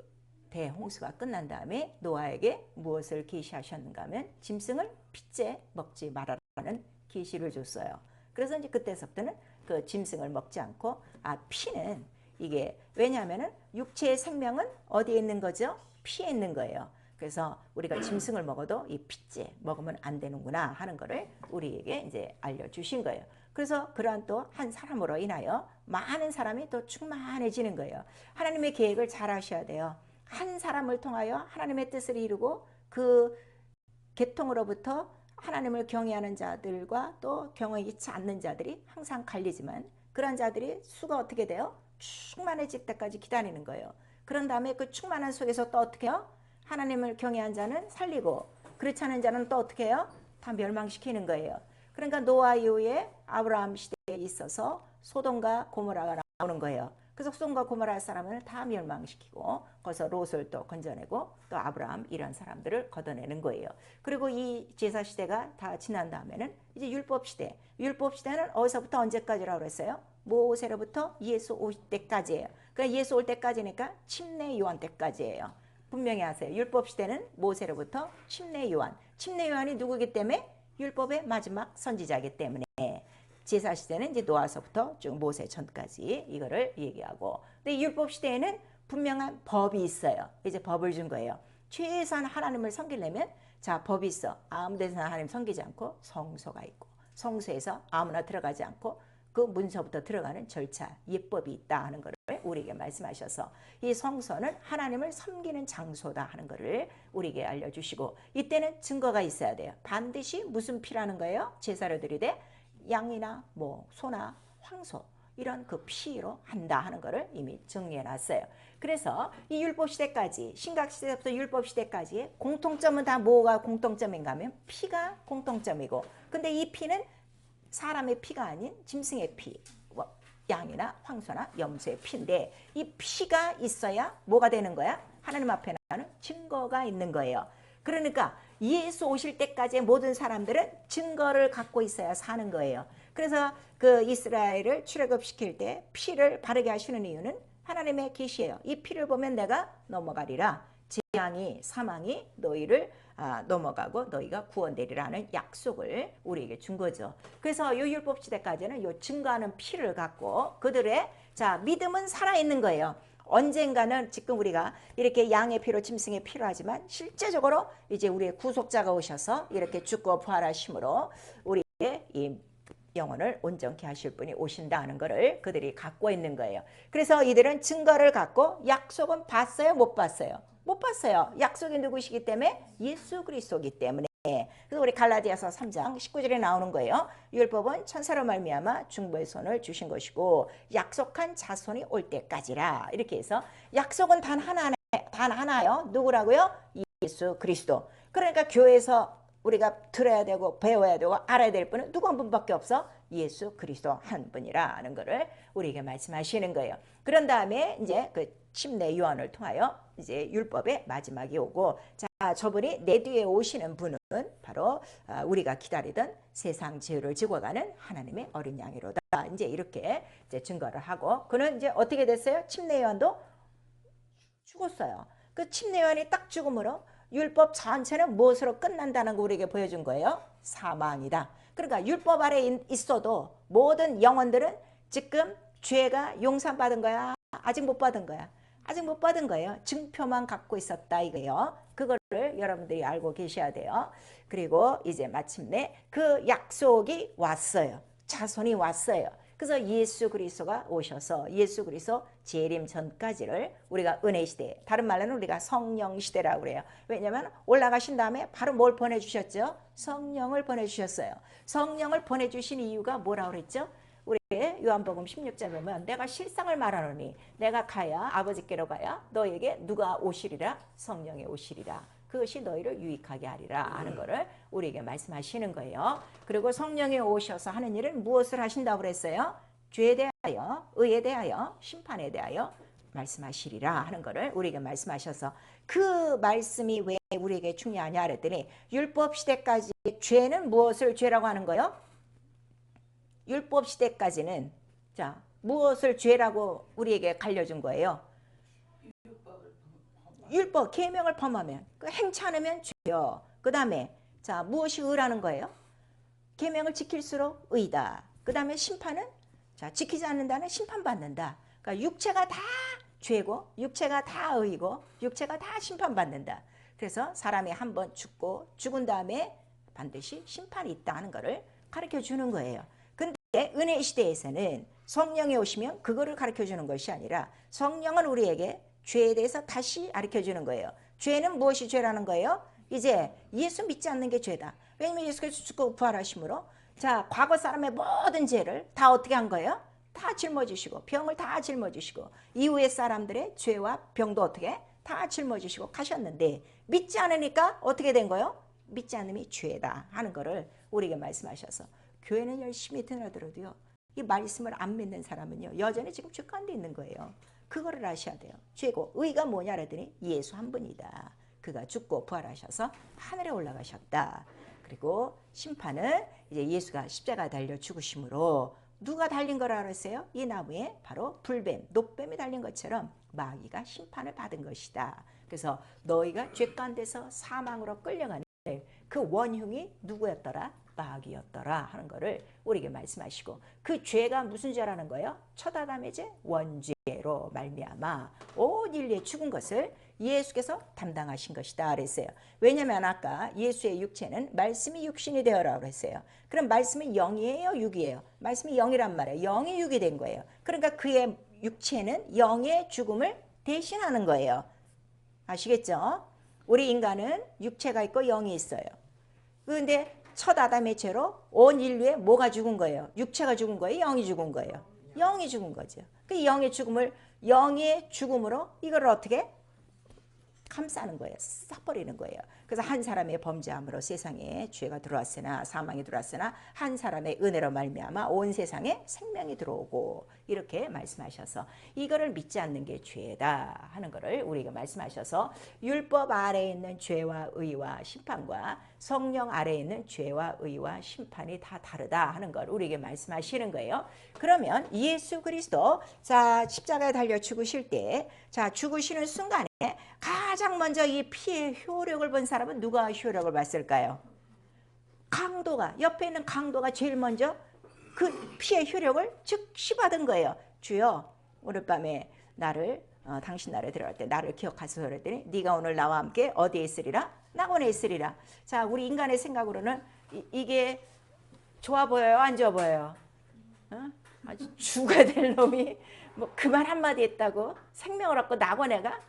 대홍수가 끝난 다음에 노아에게 무엇을 계시하셨는가 하면 짐승을 핏째 먹지 말아라는 계시를 줬어요. 그래서 이제 그때서부터는 그 짐승을 먹지 않고, 피는 이게 왜냐하면은 육체의 생명은 어디에 있는 거죠? 피에 있는 거예요. 그래서 우리가 짐승을 먹어도 이 핏째 먹으면 안 되는구나 하는 거를 우리에게 이제 알려주신 거예요. 그래서 그러한 또 한 사람으로 인하여 많은 사람이 또 충만해지는 거예요. 하나님의 계획을 잘 하셔야 돼요. 한 사람을 통하여 하나님의 뜻을 이루고 그 계통으로부터 하나님을 경외하는 자들과 또 경외하지 않는 자들이 항상 갈리지만, 그런 자들이 수가 어떻게 돼요? 충만해질 때까지 기다리는 거예요. 그런 다음에 그 충만한 속에서 또 어떻게 해요? 하나님을 경외한 자는 살리고 그렇지 않은 자는 또 어떻게 해요? 다 멸망시키는 거예요. 그러니까 노아 이후에 아브라함 시대에 있어서 소돔과 고모라가 나오는 거예요. 그래서 소돔과 고모라 사람을 다 멸망시키고 거기서 롯을 또 건져내고 또 아브라함 이런 사람들을 걷어내는 거예요. 그리고 이 제사 시대가 다 지난 다음에는 이제 율법 시대. 율법 시대는 어디서부터 언제까지라고 그랬어요? 모세로부터 예수 올 때까지예요. 그러니까 예수 올 때까지니까 침례 요한 때까지예요. 분명히 아세요. 율법 시대는 모세로부터 침례 요한. 침례 요한이 누구기 때문에? 율법의 마지막 선지자이기 때문에. 제사 시대는 이제 노아서부터 쭉 모세 전까지 이거를 얘기하고, 근데 율법 시대에는 분명한 법이 있어요. 이제 법을 준 거예요. 최소한 하나님을 섬기려면 자, 법이 있어. 아무 데서나 하나님 섬기지 않고 성소가 있고, 성소에서 아무나 들어가지 않고 그 문서부터 들어가는 절차, 예법이 있다 하는 것을 우리에게 말씀하셔서 이 성소는 하나님을 섬기는 장소다 하는 것을 우리에게 알려주시고 이때는 증거가 있어야 돼요. 반드시 무슨 피라는 거예요? 제사를 드리되 양이나 뭐 소나 황소 이런 그 피로 한다 하는 것을 이미 정리해 놨어요. 그래서 이 율법시대까지 신각시대부터 율법시대까지의 공통점은 다 뭐가 공통점인가 하면 피가 공통점이고 근데 이 피는 사람의 피가 아닌 짐승의 피, 양이나 황소나 염소의 피인데 이 피가 있어야 뭐가 되는 거야? 하나님 앞에 나가는 증거가 있는 거예요. 그러니까 예수 오실 때까지의 모든 사람들은 증거를 갖고 있어야 사는 거예요. 그래서 그 이스라엘을 출애굽시킬 때 피를 바르게 하시는 이유는 하나님의 계시예요. 이 피를 보면 내가 넘어가리라. 재앙이 사망이 너희를 넘어가고 너희가 구원되리라는 약속을 우리에게 준 거죠. 그래서 이 율법 시대까지는 이 증거하는 피를 갖고 그들의 믿음은 살아있는 거예요. 언젠가는 지금 우리가 이렇게 양의 피로 짐승의 피로 하지만 실제적으로 이제 우리의 구속자가 오셔서 이렇게 죽고 부활하심으로 우리의 이 영혼을 온전케 하실 분이 오신다는 것을 그들이 갖고 있는 거예요. 그래서 이들은 증거를 갖고 약속은 봤어요? 못 봤어요? 못 봤어요. 약속이 누구시기 때문에? 예수 그리스도이기 때문에. 그래서 우리 갈라디아서 3장 19절에 나오는 거예요. 율법은 천사로 말미암아 중보의 손을 주신 것이고 약속한 자손이 올 때까지라. 이렇게 해서 약속은 단 하나요. 누구라고요? 예수 그리스도. 그러니까 교회에서 우리가 들어야 되고 배워야 되고 알아야 될 분은 누구 한 분밖에 없어? 예수 그리스도 한 분이라는 것을 우리에게 말씀하시는 거예요. 그런 다음에 이제 그 침례 요한을 통하여 이제 율법의 마지막이 오고 저분이 내 뒤에 오시는 분은 바로 우리가 기다리던 세상 죄를 지고 가는 하나님의 어린 양이로다. 이제 이렇게 이제 증거를 하고 그는 이제 어떻게 됐어요? 침례 요한도 죽었어요. 그 침례 요한이 딱 죽음으로 율법 전체는 무엇으로 끝난다는 거 우리에게 보여준 거예요? 사망이다. 그러니까 율법 아래 있어도 모든 영혼들은 지금 죄가 용서받은 거야? 아직 못 받은 거야? 아직 못 받은 거예요. 증표만 갖고 있었다 이거예요. 그거를 여러분들이 알고 계셔야 돼요. 그리고 이제 마침내 그 약속이 왔어요. 자손이 왔어요. 그래서 예수 그리스도가 오셔서 예수 그리스도 재림 전까지를 우리가 은혜 시대, 다른 말로는 우리가 성령 시대라고 그래요. 왜냐하면 올라가신 다음에 바로 뭘 보내주셨죠? 성령을 보내주셨어요. 성령을 보내주신 이유가 뭐라고 그랬죠? 우리 요한복음 16장 보면 내가 실상을 말하노니 내가 가야 아버지께로 가야 너에게 누가 오시리라? 성령이 오시리라. 그것이 너희를 유익하게 하리라 하는 것을 우리에게 말씀하시는 거예요. 그리고 성령이 오셔서 하는 일은 무엇을 하신다고 그랬어요? 죄에 대하여, 의에 대하여, 심판에 대하여 말씀하시리라 하는 것을 우리에게 말씀하셔서 그 말씀이 왜 우리에게 중요하냐 그랬더니 율법 시대까지 죄는 무엇을 죄라고 하는 거예요? 율법 시대까지는 무엇을 죄라고 우리에게 갈려준 거예요? 율법 계명을 범하면 행치 않으면 죄요. 그 다음에 무엇이 의라는 거예요? 계명을 지킬수록 의다. 그 다음에 심판은 지키지 않는다는 심판받는다. 그러니까 육체가 다 죄고 육체가 다 의고 육체가 다 심판받는다. 그래서 사람이 한번 죽고 죽은 다음에 반드시 심판이 있다 하는 것을 가르쳐 주는 거예요. 근데 은혜 시대에서는 성령이 오시면 그거를 가르쳐 주는 것이 아니라 성령은 우리에게 죄에 대해서 다시 가르쳐주는 거예요. 죄는 무엇이 죄라는 거예요? 이제 예수 믿지 않는 게 죄다. 왜냐하면 예수께서 죽고 부활하심으로 과거 사람의 모든 죄를 다 어떻게 한 거예요? 다 짊어지시고 병을 다 짊어지시고 이후의 사람들의 죄와 병도 어떻게 다 짊어지시고 가셨는데 믿지 않으니까 어떻게 된 거예요? 믿지 않음이 죄다 하는 거를 우리에게 말씀하셔서 교회는 열심히 드나들어도요. 이 말씀을 안 믿는 사람은요. 여전히 지금 죄 가운데 있는 거예요. 그거를 아셔야 돼요. 죄고 의가 뭐냐 그랬더니 예수 한 분이다. 그가 죽고 부활하셔서 하늘에 올라가셨다. 그리고 심판은 이제 예수가 십자가에 달려 죽으심으로 누가 달린 거라 그랬어요? 이 나무에 바로 불뱀, 노뱀이 달린 것처럼 마귀가 심판을 받은 것이다. 그래서 너희가 죄 가운데서 사망으로 끌려가는 그 원흉이 누구였더라? 압박이었더라 하는 거를 우리에게 말씀하시고, 그 죄가 무슨 죄라는 거예요? 첫 아담의 죄, 원죄로 말미암아 온 인류의 죽은 것을 예수께서 담당하신 것이다 그랬어요. 왜냐하면 아까 예수의 육체는 말씀이 육신이 되어라 그랬어요. 그럼 말씀이 영이에요, 육이에요? 말씀이 영이란 말이에요. 영이 육이 된 거예요. 그러니까 그의 육체는 영의 죽음을 대신하는 거예요. 아시겠죠? 우리 인간은 육체가 있고 영이 있어요. 그런데 첫 아담의 죄로 온 인류에 뭐가 죽은 거예요? 육체가 죽은 거예요? 영이 죽은 거예요? 영이 죽은 거죠. 그 영의 죽음을, 영의 죽음으로 이걸 어떻게 감싸는 거예요. 싹버리는 거예요. 그래서 한 사람의 범죄함으로 세상에 죄가 들어왔으나, 사망이 들어왔으나 한 사람의 은혜로 말미암아 온 세상에 생명이 들어오고, 이렇게 말씀하셔서 이거를 믿지 않는 게 죄다 하는 거를 우리에게 말씀하셔서, 율법 아래에 있는 죄와 의와 심판과 성령 아래에 있는 죄와 의와 심판이 다 다르다 하는 걸 우리에게 말씀하시는 거예요. 그러면 예수 그리스도, 자, 십자가에 달려 죽으실 때, 자, 죽으시는 순간에 가장 먼저 이 피의 효력을 본 사람은 누가 효력을 봤을까요? 강도가, 옆에 있는 강도가 제일 먼저 그 피의 효력을 즉시 받은 거예요. 주여, 오늘 밤에 나를, 당신 나라에 들어갈 때 나를 기억하소서 그랬더니 네가 오늘 나와 함께 어디에 있으리라? 낙원에 있으리라. 자, 우리 인간의 생각으로는 이게 좋아 보여요? 안 좋아 보여요? 아주 죽어야 될 놈이 뭐 그 말 한마디 했다고 생명을 얻고 낙원에 가?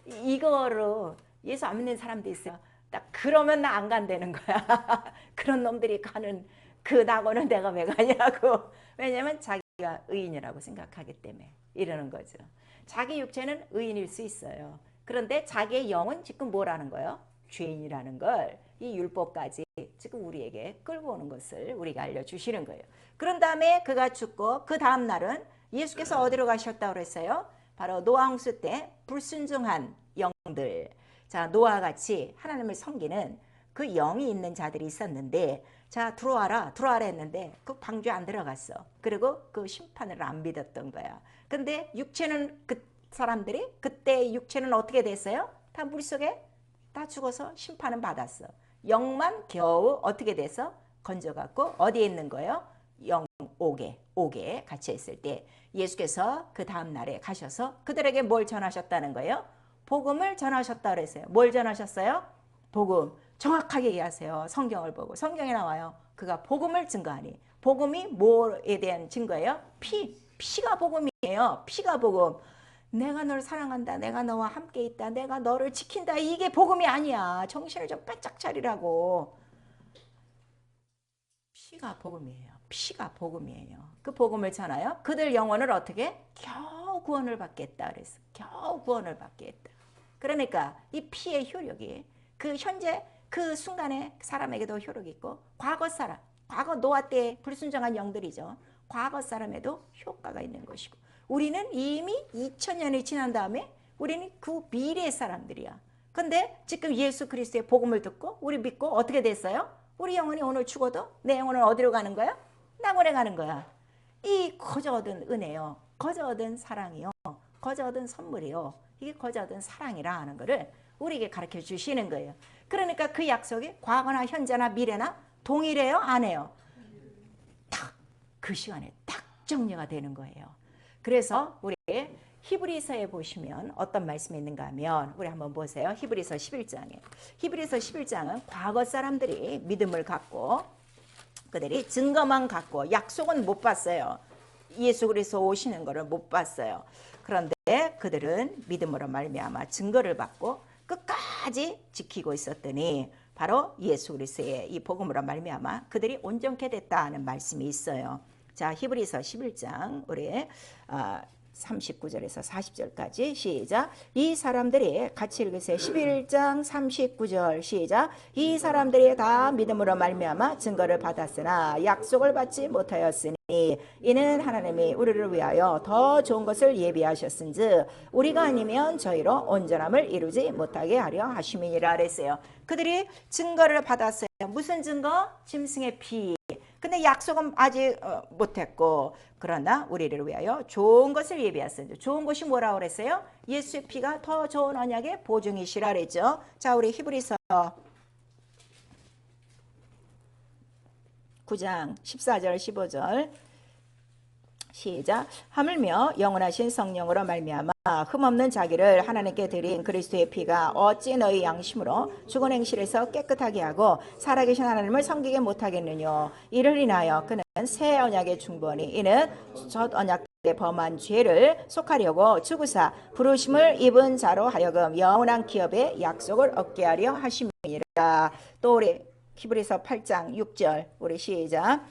이거로 예수 안 믿는 사람도 있어요. 딱 그러면 나 안 간다는 거야. 그런 놈들이 가는 그 낙원은 내가 왜 가냐고. 왜냐면 자기가 의인이라고 생각하기 때문에 이러는 거죠. 자기 육체는 의인일 수 있어요. 그런데 자기의 영은 지금 뭐라는 거예요? 죄인이라는 걸 이 율법까지 지금 우리에게 끌고 오는 것을 우리가 알려주시는 거예요. 그런 다음에 그가 죽고 그 다음 날은 예수께서 어디로 가셨다고 그랬어요? 바로 노아 홍수 때 불순종한 영들, 자, 노아와 같이 하나님을 섬기는 그 영이 있는 자들이 있었는데, 자, 들어와라 했는데 그 방주에 안 들어갔어. 그리고 그 심판을 안 믿었던 거야. 근데 육체는, 그 사람들이 그때 육체는 어떻게 됐어요? 다 물속에 다 죽어서 심판은 받았어. 영만 겨우 어떻게 돼서 건져갖고 어디에 있는 거예요? 옥에 갇혀 있을 때 예수께서 그 다음 날에 가셔서 그들에게 뭘 전하셨다는 거예요? 복음을 전하셨다 그랬어요. 뭘 전하셨어요? 복음. 정확하게 얘기하세요. 성경을 보고. 성경에 나와요. 그가 복음을 증거하니. 복음이 뭐에 대한 증거예요? 피가 복음이에요. 피가 복음. 내가 널 사랑한다. 내가 너와 함께 있다. 내가 너를 지킨다. 이게 복음이 아니야. 정신을 좀 바짝 차리라고. 피가 복음이에요. 피가 복음이에요. 그 복음을 전하여 그들 영혼을 어떻게? 겨우 구원을 받겠다 그랬어. 겨우 구원을 받겠다. 그러니까 이 피의 효력이 그 현재 그 순간에 사람에게도 효력이 있고, 과거 사람, 과거 노아 때 불순종한 영들이죠. 과거 사람에도 효과가 있는 것이고, 우리는 이미 2000년이 지난 다음에 우리는 그 미래의 사람들이야. 근데 지금 예수 그리스도의 복음을 듣고 우리 믿고 어떻게 됐어요? 우리 영혼이 오늘 죽어도 내 영혼은 어디로 가는 거야? 낙원에 가는 거야. 이 거저 얻은 은혜요, 거저 얻은 사랑이요, 거저 얻은 선물이요, 이게 거저 얻은 사랑이라 하는 거를 우리에게 가르쳐 주시는 거예요. 그러니까 그 약속이 과거나 현재나 미래나 동일해요? 안 해요? 딱 그 시간에 딱 정리가 되는 거예요. 그래서 우리 히브리서에 보시면 어떤 말씀이 있는가 하면, 우리 한번 보세요. 히브리서 11장에. 히브리서 11장은 과거 사람들이 믿음을 갖고 그들이 증거만 갖고 약속은 못 봤어요. 예수 그리스도 오시는 거를 못 봤어요. 그런데 그들은 믿음으로 말미암아 증거를 받고 끝까지 지키고 있었더니 바로 예수 그리스도의 이 복음으로 말미암아 그들이 온전케 됐다는 말씀이 있어요. 자, 히브리서 11장 우리 39절에서 40절까지 시작. 이 사람들이 같이 읽으세요. 11장 39절 시작. 이 사람들이 다 믿음으로 말미암아 증거를 받았으나 약속을 받지 못하였으니 이는 하나님이 우리를 위하여 더 좋은 것을 예비하셨은즉 우리가 아니면 저희로 온전함을 이루지 못하게 하려 하심이니라 그랬어요. 그들이 증거를 받았어요. 무슨 증거? 짐승의 피. 근데 약속은 아직 못했고, 그러나 우리를 위하여 좋은 것을 예비하셨어요. 좋은 것이 뭐라고 그랬어요? 예수의 피가 더 좋은 언약의 보증이시라 그랬죠. 자, 우리 히브리서 9장 14절 15절 시작. 하물며 영원하신 성령으로 말미암아 흠없는 자기를 하나님께 드린 그리스도의 피가 어찌 너희 양심으로 죽은 행실에서 깨끗하게 하고 살아계신 하나님을 섬기게 못하겠느냐. 이를 인하여 그는 새 언약의 중보니 이는 첫 언약 때 범한 죄를 속하려고 죽으사 부르심을 입은 자로 하여금 영원한 기업의 약속을 얻게 하려 하심이니라. 또 우리 히브리서 8장 6절 우리 시작.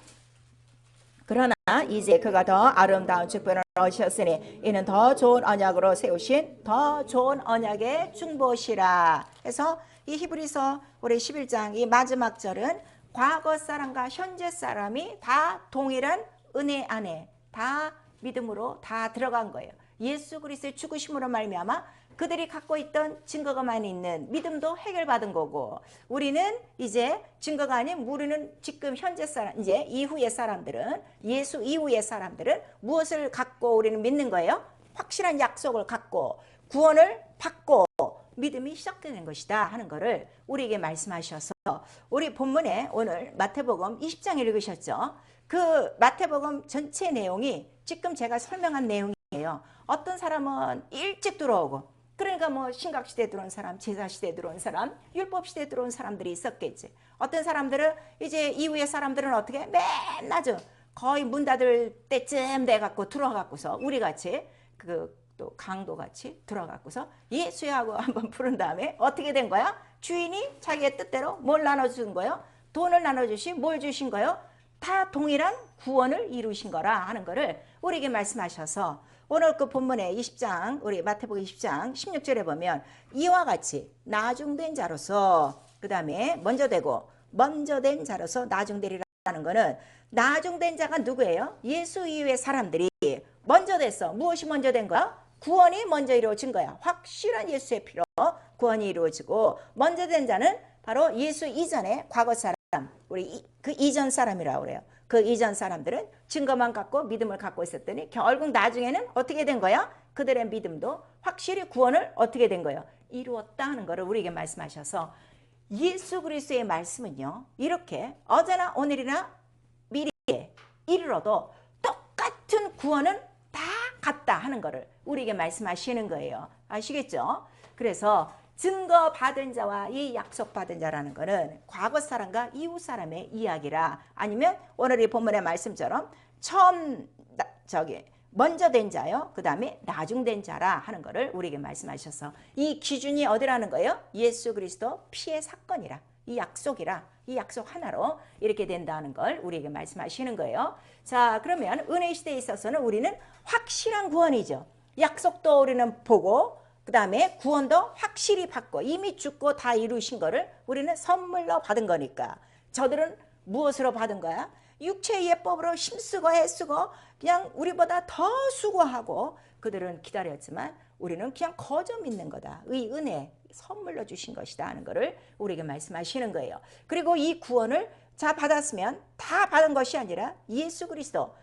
그러나 이제 그가 더 아름다운 축복을 얻으셨으니 이는 더 좋은 언약으로 세우신 더 좋은 언약의 중보시라. 그래서 이 히브리서 우리 11장 이 마지막 절은 과거 사람과 현재 사람이 다 동일한 은혜 안에 다 믿음으로 다 들어간 거예요. 예수 그리스도의 죽으심으로 말미암아 그들이 갖고 있던 증거가 많이 있는 믿음도 해결받은 거고, 우리는 이제 증거가 아닌 우리는 지금 현재 사람, 이제 이후의 사람들은, 예수 이후의 사람들은 무엇을 갖고 우리는 믿는 거예요? 확실한 약속을 갖고 구원을 받고 믿음이 시작되는 것이다 하는 것을 우리에게 말씀하셔서, 우리 본문에 오늘 마태복음 20장 읽으셨죠? 그 마태복음 전체 내용이 지금 제가 설명한 내용이에요. 어떤 사람은 일찍 들어오고, 그러니까 뭐 신각시대에 들어온 사람, 제사시대에 들어온 사람, 율법시대에 들어온 사람들이 있었겠지. 어떤 사람들은 이제 이후의 사람들은 어떻게 맨날 거의 문 닫을 때쯤 돼갖고 들어가고서 우리같이 또 강도같이 들어가고서 예수야하고 한번 부른 다음에 어떻게 된 거야? 주인이 자기의 뜻대로 뭘 나눠준 거예요? 돈을 나눠주시, 뭘 주신 거예요? 다 동일한 구원을 이루신 거라 하는 거를 우리에게 말씀하셔서, 오늘 그 본문의 20장 우리 마태복음 20장 16절에 보면 이와 같이 나중된 자로서, 그 다음에 먼저 된 자로서 나중되리라는 거는, 나중된 자가 누구예요? 예수 이후의 사람들이 먼저 됐어. 무엇이 먼저 된 거야? 구원이 먼저 이루어진 거야. 확실한 예수의 피로 구원이 이루어지고, 먼저 된 자는 바로 예수 이전의 과거 사람, 우리 그 이전 사람이라고 그래요. 그 이전 사람들은 증거만 갖고 믿음을 갖고 있었더니 결국 나중에는 어떻게 된 거야? 그들의 믿음도 확실히 구원을 어떻게 된 거예요? 이루었다 하는 것을 우리에게 말씀하셔서, 예수 그리스도의 말씀은요, 이렇게 어제나 오늘이나 미래에 이르러도 똑같은 구원은 다 같다 하는 것을 우리에게 말씀하시는 거예요. 아시겠죠? 그래서 증거 받은 자와 이 약속 받은 자라는 것은 과거 사람과 이후 사람의 이야기라, 아니면 오늘 이 본문의 말씀처럼 먼저 된 자요, 그 다음에 나중된 자라 하는 것을 우리에게 말씀하셔서, 이 기준이 어디라는 거예요? 예수 그리스도 피의 사건이라, 이 약속이라, 이 약속 하나로 이렇게 된다는 걸 우리에게 말씀하시는 거예요. 자, 그러면 은혜 시대에 있어서는 우리는 확실한 구원이죠. 약속도 우리는 보고, 그 다음에 구원도 확실히 받고, 이미 죽고 다 이루신 거를 우리는 선물로 받은 거니까. 저들은 무엇으로 받은 거야? 육체의 예법으로 힘쓰고 애쓰고 그냥 우리보다 더 수고하고 그들은 기다렸지만 우리는 그냥 거저 믿는 거다. 의 은혜 선물로 주신 것이다 하는 거를 우리에게 말씀하시는 거예요. 그리고 이 구원을 받았으면 다 받은 것이 아니라 예수 그리스도,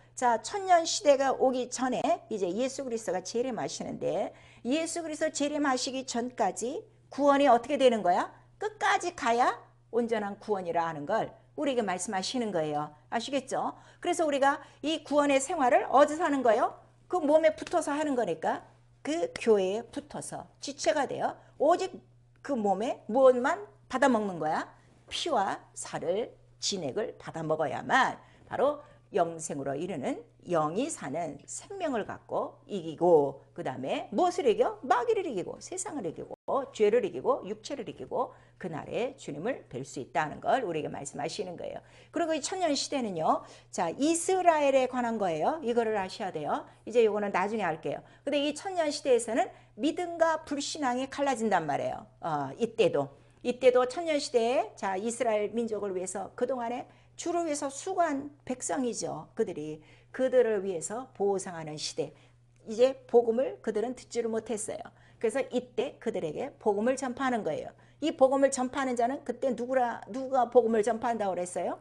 천년 시대가 오기 전에 이제 예수 그리스도가 재림하시는데, 예수 그리스도 재림하시기 전까지 구원이 어떻게 되는 거야? 끝까지 가야 온전한 구원이라 하는 걸 우리에게 말씀하시는 거예요. 아시겠죠? 그래서 우리가 이 구원의 생활을 어디서 하는 거예요? 그 몸에 붙어서 하는 거니까 그 교회에 붙어서 지체가 돼요. 오직 그 몸에 무엇만 받아먹는 거야? 피와 살을, 진액을 받아먹어야만 바로 영생으로 이르는 영이 사는 생명을 갖고 이기고, 그 다음에 무엇을 이겨? 마귀를 이기고 세상을 이기고 죄를 이기고 육체를 이기고 그날에 주님을 뵐 수 있다는 걸 우리에게 말씀하시는 거예요. 그리고 이 천년 시대는요, 이스라엘에 관한 거예요. 이거를 아셔야 돼요. 이제 이거는 나중에 할게요. 근데 이 천년 시대에서는 믿음과 불신앙이 갈라진단 말이에요. 이때도 천년 시대에 이스라엘 민족을 위해서 그동안에 주를 위해서 수고한 백성이죠. 그들을 위해서 보상하는 시대. 이제 복음을 그들은 듣지를 못했어요. 그래서 이때 그들에게 복음을 전파하는 거예요. 이 복음을 전파하는 자는 그때 누가 복음을 전파한다고 그랬어요?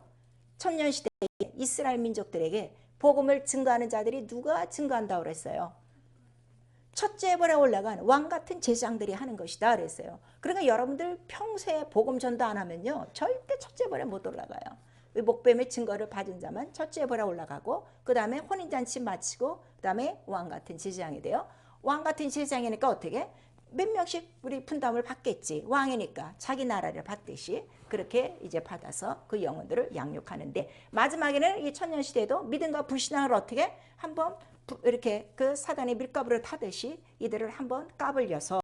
천년 시대에 이스라엘 민족들에게 복음을 증거하는 자들이 누가 증거한다고 그랬어요? 첫째 벌에 올라간 왕 같은 제사장들이 하는 것이다 그랬어요. 그러니까 여러분들 평소에 복음 전도 안 하면요, 절대 첫째 벌에 못 올라가요. 목배임의 증거를 받은 자만 첫째 보라 올라가고 그 다음에 혼인잔치 마치고 그 다음에 왕같은 제사장이 돼요. 왕같은 제사장이니까 어떻게? 몇 명씩 우리 분담을 받겠지. 왕이니까 자기 나라를 받듯이 그렇게 이제 받아서 그 영혼들을 양육하는데, 마지막에는 이 천년시대에도 믿음과 불신앙을 어떻게 한번 이렇게 그 사단의 밀가부를 타듯이 이들을 한번 까불려서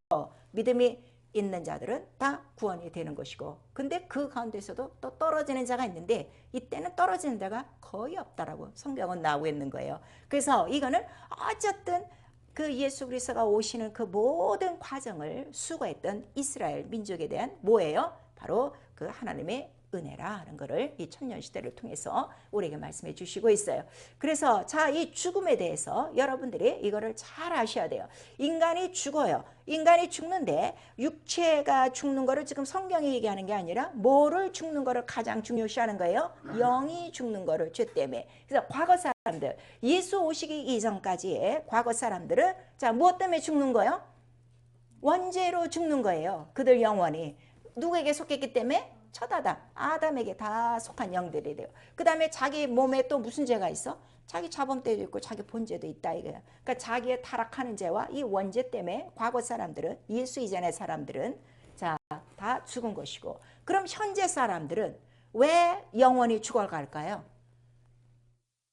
믿음이 있는 자들은 다 구원이 되는 것이고, 근데 그 가운데서도 또 떨어지는 자가 있는데 이때는 떨어지는 자가 거의 없다라고 성경은 나오고 있는 거예요. 그래서 이거는 어쨌든 그 예수 그리스도가 오시는 그 모든 과정을 수고했던 이스라엘 민족에 대한 뭐예요? 바로 그 하나님의 은혜라는 것을 이 천년시대를 통해서 우리에게 말씀해 주시고 있어요. 그래서 자, 이 죽음에 대해서 여러분들이 이거를 잘 아셔야 돼요. 인간이 죽어요. 인간이 죽는데 육체가 죽는 거를 지금 성경이 얘기하는 게 아니라 뭐를 죽는 거를 가장 중요시하는 거예요? 영이 죽는 거를, 죄 때문에. 그래서 과거 사람들, 예수 오시기 이전까지의 과거 사람들은 자, 무엇 때문에 죽는 거예요? 원죄로 죽는 거예요. 그들 영혼이 누구에게 속했기 때문에? 첫 아담에게 다 속한 영들이 돼요. 그 다음에 자기 몸에 또 무슨 죄가 있어? 자기 자범죄도 있고 자기 본죄도 있다 이거야. 그러니까 자기의 타락하는 죄와 이 원죄 때문에 과거 사람들은, 예수 이전의 사람들은 자, 다 죽은 것이고, 그럼 현재 사람들은 왜 영원히 죽어갈까요?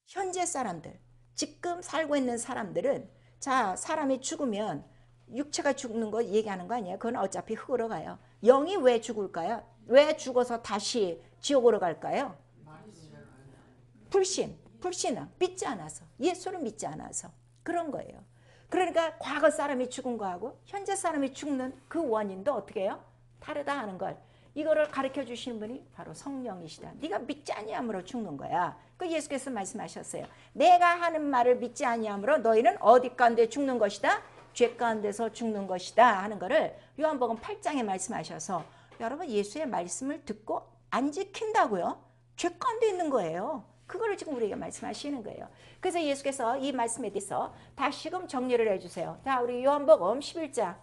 현재 사람들, 지금 살고 있는 사람들은 자, 사람이 죽으면 육체가 죽는 거 얘기하는 거 아니에요? 그건 어차피 흙으로 가요. 영이 왜 죽을까요? 왜 죽어서 다시 지옥으로 갈까요? 불신앙, 믿지 않아서, 예수를 믿지 않아서 그런 거예요. 그러니까 과거 사람이 죽은 거하고 현재 사람이 죽는 그 원인도 어떻게 해요? 다르다 하는 걸, 이거를 가르쳐 주시는 분이 바로 성령이시다. 네가 믿지 아니함으로 죽는 거야. 그 예수께서 말씀하셨어요. 내가 하는 말을 믿지 아니함으로 너희는 어디 가운데 죽는 것이다? 죄 가운데서 죽는 것이다 하는 거를 요한복음 8장에 말씀하셔서, 여러분 예수의 말씀을 듣고 안 지킨다고요? 죄 가운데 있는 거예요. 그거를 지금 우리에게 말씀하시는 거예요. 그래서 예수께서 이 말씀에 대해서 다시금 정리를 해주세요. 자, 우리 요한복음 11장.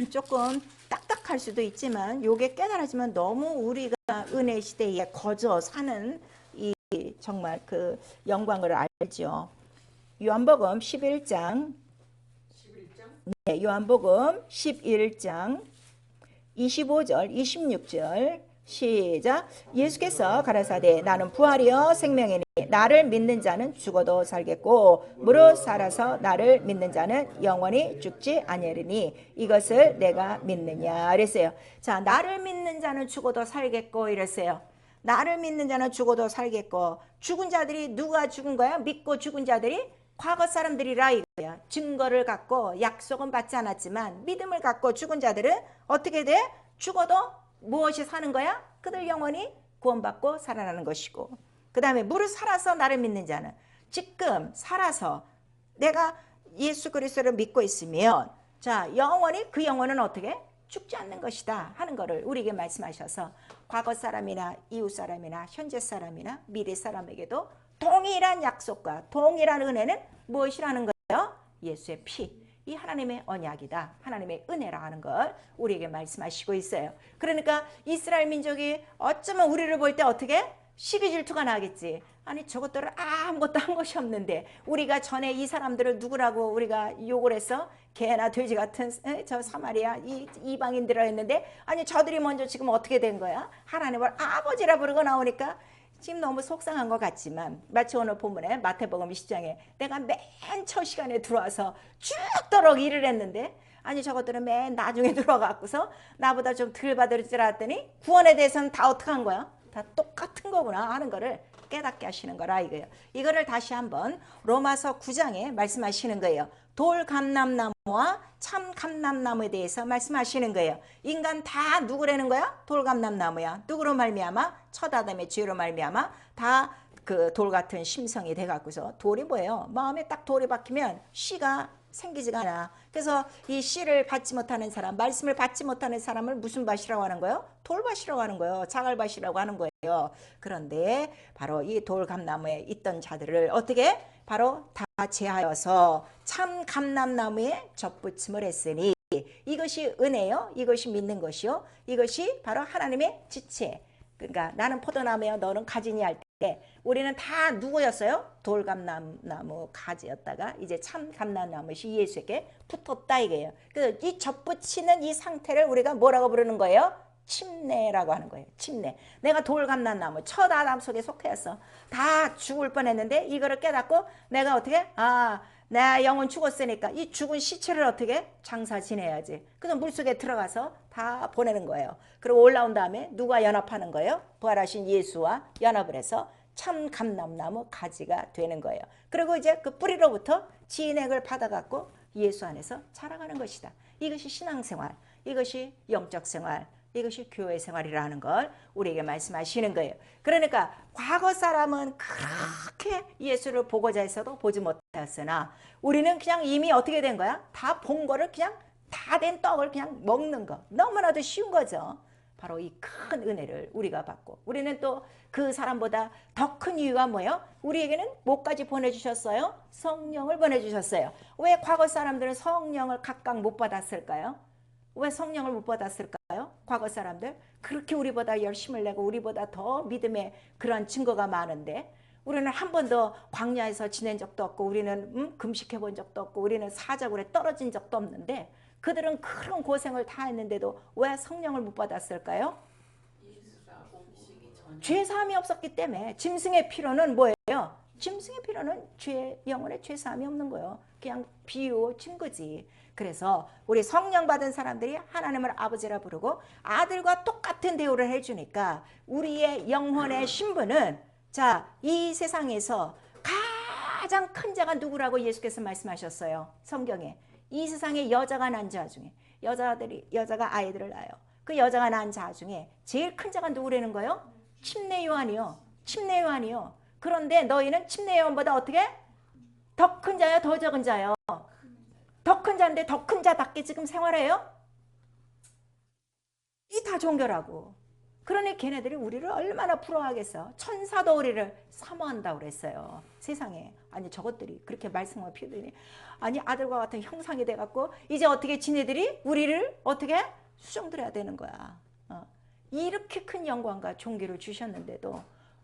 조금 딱딱할 수도 있지만 요게 깨달아지면 너무 우리가 은혜 시대에 거저 사는 이 정말 그 영광을 알죠. 요한복음 11장. 네, 요한복음 11장 25절 26절 시작. 예수께서 가라사대 나는 부활이요 생명이니 나를 믿는 자는 죽어도 살겠고 무릇 살아서 나를 믿는 자는 영원히 죽지 아니하리니 이것을 내가 믿느냐 그랬어요. 자, 나를 믿는 자는 죽어도 살겠고 이랬어요. 나를 믿는 자는 죽어도 살겠고, 죽은 자들이 누가 죽은 거야? 믿고 죽은 자들이 과거 사람들이라 이거야. 증거를 갖고 약속은 받지 않았지만 믿음을 갖고 죽은 자들은 어떻게 돼? 죽어도 무엇이 사는 거야? 그들 영혼이 구원받고 살아나는 것이고, 그 다음에 무릇 살아서 나를 믿는 자는, 지금 살아서 내가 예수 그리스도를 믿고 있으면 자, 영원히 그 영혼은 어떻게? 죽지 않는 것이다 하는 것을 우리에게 말씀하셔서, 과거 사람이나 이웃 사람이나 현재 사람이나 미래 사람에게도 동일한 약속과 동일한 은혜는 무엇이라는 거예요? 예수의 피, 이 하나님의 언약이다, 하나님의 은혜라 하는 걸 우리에게 말씀하시고 있어요. 그러니까 이스라엘 민족이 어쩌면 우리를 볼 때 어떻게? 시기 질투가 나겠지. 아니 저것들은 아무것도 한 것이 없는데 우리가 전에 이 사람들을 누구라고 우리가 욕을 했어? 개나 돼지 같은 저 사마리아 이방인들이라 했는데, 아니 저들이 먼저 지금 어떻게 된 거야? 하나님을 아버지라 부르고 나오니까 지금 너무 속상한 것 같지만, 마치 오늘 본문에 마태복음 20장에 내가 맨 첫 시간에 들어와서 죽도록 일을 했는데, 아니 저것들은 맨 나중에 들어와갖고서 나보다 좀 덜 받을 줄 알았더니 구원에 대해서는 다 어떻게 한 거야? 다 똑같은 거구나 하는 거를 깨닫게 하시는 거라 이거예요. 이거를 다시 한번 로마서 9장에 말씀하시는 거예요. 돌 감람나무와 참 감람나무에 대해서 말씀하시는 거예요. 인간 다 누구라는 거야? 돌 감람나무야. 누구로 말미암아? 첫 아담의 죄로 말미암아 다 그 돌 같은 심성이 돼갖고서, 돌이 뭐예요? 마음에 딱 돌이 박히면 씨가 생기지가 않아. 그래서 이 씨를 받지 못하는 사람, 말씀을 받지 못하는 사람을 무슨 밭이라고 하는 거예요? 돌밭이라고 하는 거예요. 자갈밭이라고 하는 거예요. 그런데 바로 이 돌감나무에 있던 자들을 어떻게? 바로 다 제하여서 참 감람나무에 접붙임을 했으니 이것이 은혜요. 이것이 믿는 것이요. 이것이 바로 하나님의 지체. 그러니까 나는 포도나무여 너는 가지니 할 때 우리는 다 누구였어요? 돌감나무 가지였다가 이제 참 감람나무시 예수에게 붙었다 이거예요. 그래서 이 접붙이는 이 상태를 우리가 뭐라고 부르는 거예요? 침례라고 하는 거예요. 침례. 내가 돌감람나무 첫 아담 속에 속해였어. 다 죽을 뻔했는데 이거를 깨닫고 내가 어떻게 내 영혼 죽었으니까 이 죽은 시체를 어떻게 장사 지내야지. 그래서 물속에 들어가서 다 보내는 거예요. 그리고 올라온 다음에 누가 연합하는 거예요? 부활하신 예수와 연합을 해서 참 감람나무 가지가 되는 거예요. 그리고 이제 그 뿌리로부터 진액을 받아갖고 예수 안에서 자라가는 것이다. 이것이 신앙생활, 이것이 영적 생활, 이것이 교회 생활이라는 걸 우리에게 말씀하시는 거예요. 그러니까 과거 사람은 그렇게 예수를 보고자 했어도 보지 못했으나 우리는 그냥 이미 어떻게 된 거야? 다 본 거를 그냥 다 된 떡을 그냥 먹는 거. 너무나도 쉬운 거죠. 바로 이 큰 은혜를 우리가 받고 우리는 또 그 사람보다 더 큰 이유가 뭐예요? 우리에게는 뭐까지 보내주셨어요? 성령을 보내주셨어요. 왜 과거 사람들은 성령을 각각 못 받았을까요? 왜 성령을 못 받았을까요? 과거 사람들 그렇게 우리보다 열심을 내고 우리보다 더 믿음의 그런 증거가 많은데 우리는 한 번도 광야에서 지낸 적도 없고 우리는 금식해 본 적도 없고 우리는 사자굴에 떨어진 적도 없는데 그들은 그런 고생을 다 했는데도 왜 성령을 못 받았을까요? 죄사함이 없었기 때문에. 짐승의 피로는 뭐예요? 짐승의 피로는 영혼의 죄사함이 없는 거예요. 그냥 비유 증거지. 그래서 우리 성령 받은 사람들이 하나님을 아버지라 부르고 아들과 똑같은 대우를 해주니까 우리의 영혼의 신분은 자, 이 세상에서 가장 큰 자가 누구라고 예수께서 말씀하셨어요. 성경에. 이 세상에 여자가 난 자 중에 여자가 아이들을 낳아요. 그 여자가 난 자 중에 제일 큰 자가 누구라는 거예요? 침례 요한이요. 침례 요한이요. 그런데 너희는 침례 요한보다 어떻게? 더 큰 자요? 더 적은 자요? 더 큰 자인데 더 큰 자답게 지금 생활해요? 이 다 종교라고. 그러니 걔네들이 우리를 얼마나 부러워하겠어. 천사도 우리를 사모한다고 그랬어요. 세상에. 아니 저것들이 그렇게 말씀을 피우더니 아니 아들과 같은 형상이 돼갖고 이제 어떻게 지네들이 우리를 어떻게 수종들어야 되는 거야. 이렇게 큰 영광과 존귀를 주셨는데도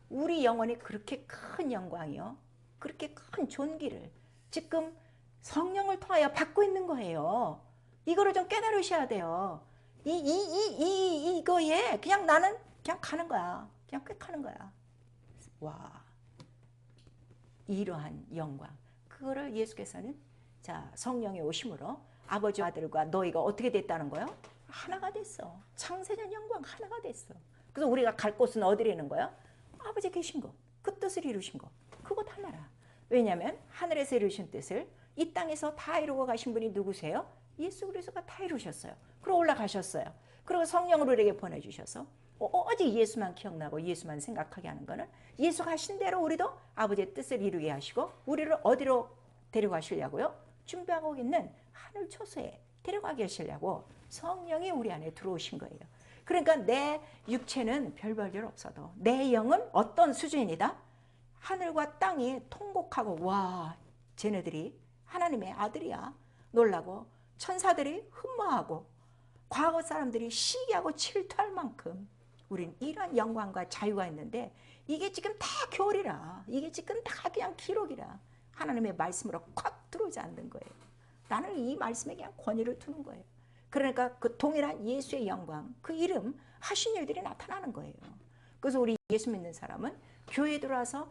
우리 영혼이 그렇게 큰 영광이요. 그렇게 큰 존귀를 지금 성령을 통하여 받고 있는 거예요. 이거를 좀 깨달으셔야 돼요. 이거에 그냥 나는 그냥 가는 거야. 그냥 꽤 가는 거야. 와, 이러한 영광. 그거를 예수께서는 자 성령의 오심으로 아버지와 아들과 너희가 어떻게 됐다는 거예요? 하나가 됐어. 창세전 영광 하나가 됐어. 그래서 우리가 갈 곳은 어디라는 거야? 아버지 계신 것, 그 뜻을 이루신 것, 그것 하나라. 왜냐하면 하늘에서 이루신 뜻을 이 땅에서 다 이루고 가신 분이 누구세요? 예수 그리스도가 다 이루셨어요. 그리고 올라가셨어요. 그리고 성령을 우리에게 보내주셔서 오직 예수만 기억나고 예수만 생각하게 하는 거는 예수가 하신 대로 우리도 아버지의 뜻을 이루게 하시고 우리를 어디로 데려가시려고요? 준비하고 있는 하늘 초소에 데려가게 하시려고 성령이 우리 안에 들어오신 거예요. 그러니까 내 육체는 별 볼 일 없어도 내 영은 어떤 수준이다? 하늘과 땅이 통곡하고 와 쟤네들이 하나님의 아들이야 놀라고 천사들이 흠모하고 과거 사람들이 시기하고 질투할 만큼 우린 이런 영광과 자유가 있는데 이게 지금 다 교리라. 이게 지금 다 그냥 기록이라. 하나님의 말씀으로 콱 들어오지 않는 거예요. 나는 이 말씀에 그냥 권위를 두는 거예요. 그러니까 그 동일한 예수의 영광, 그 이름 하신 일들이 나타나는 거예요. 그래서 우리 예수 믿는 사람은 교회에 들어와서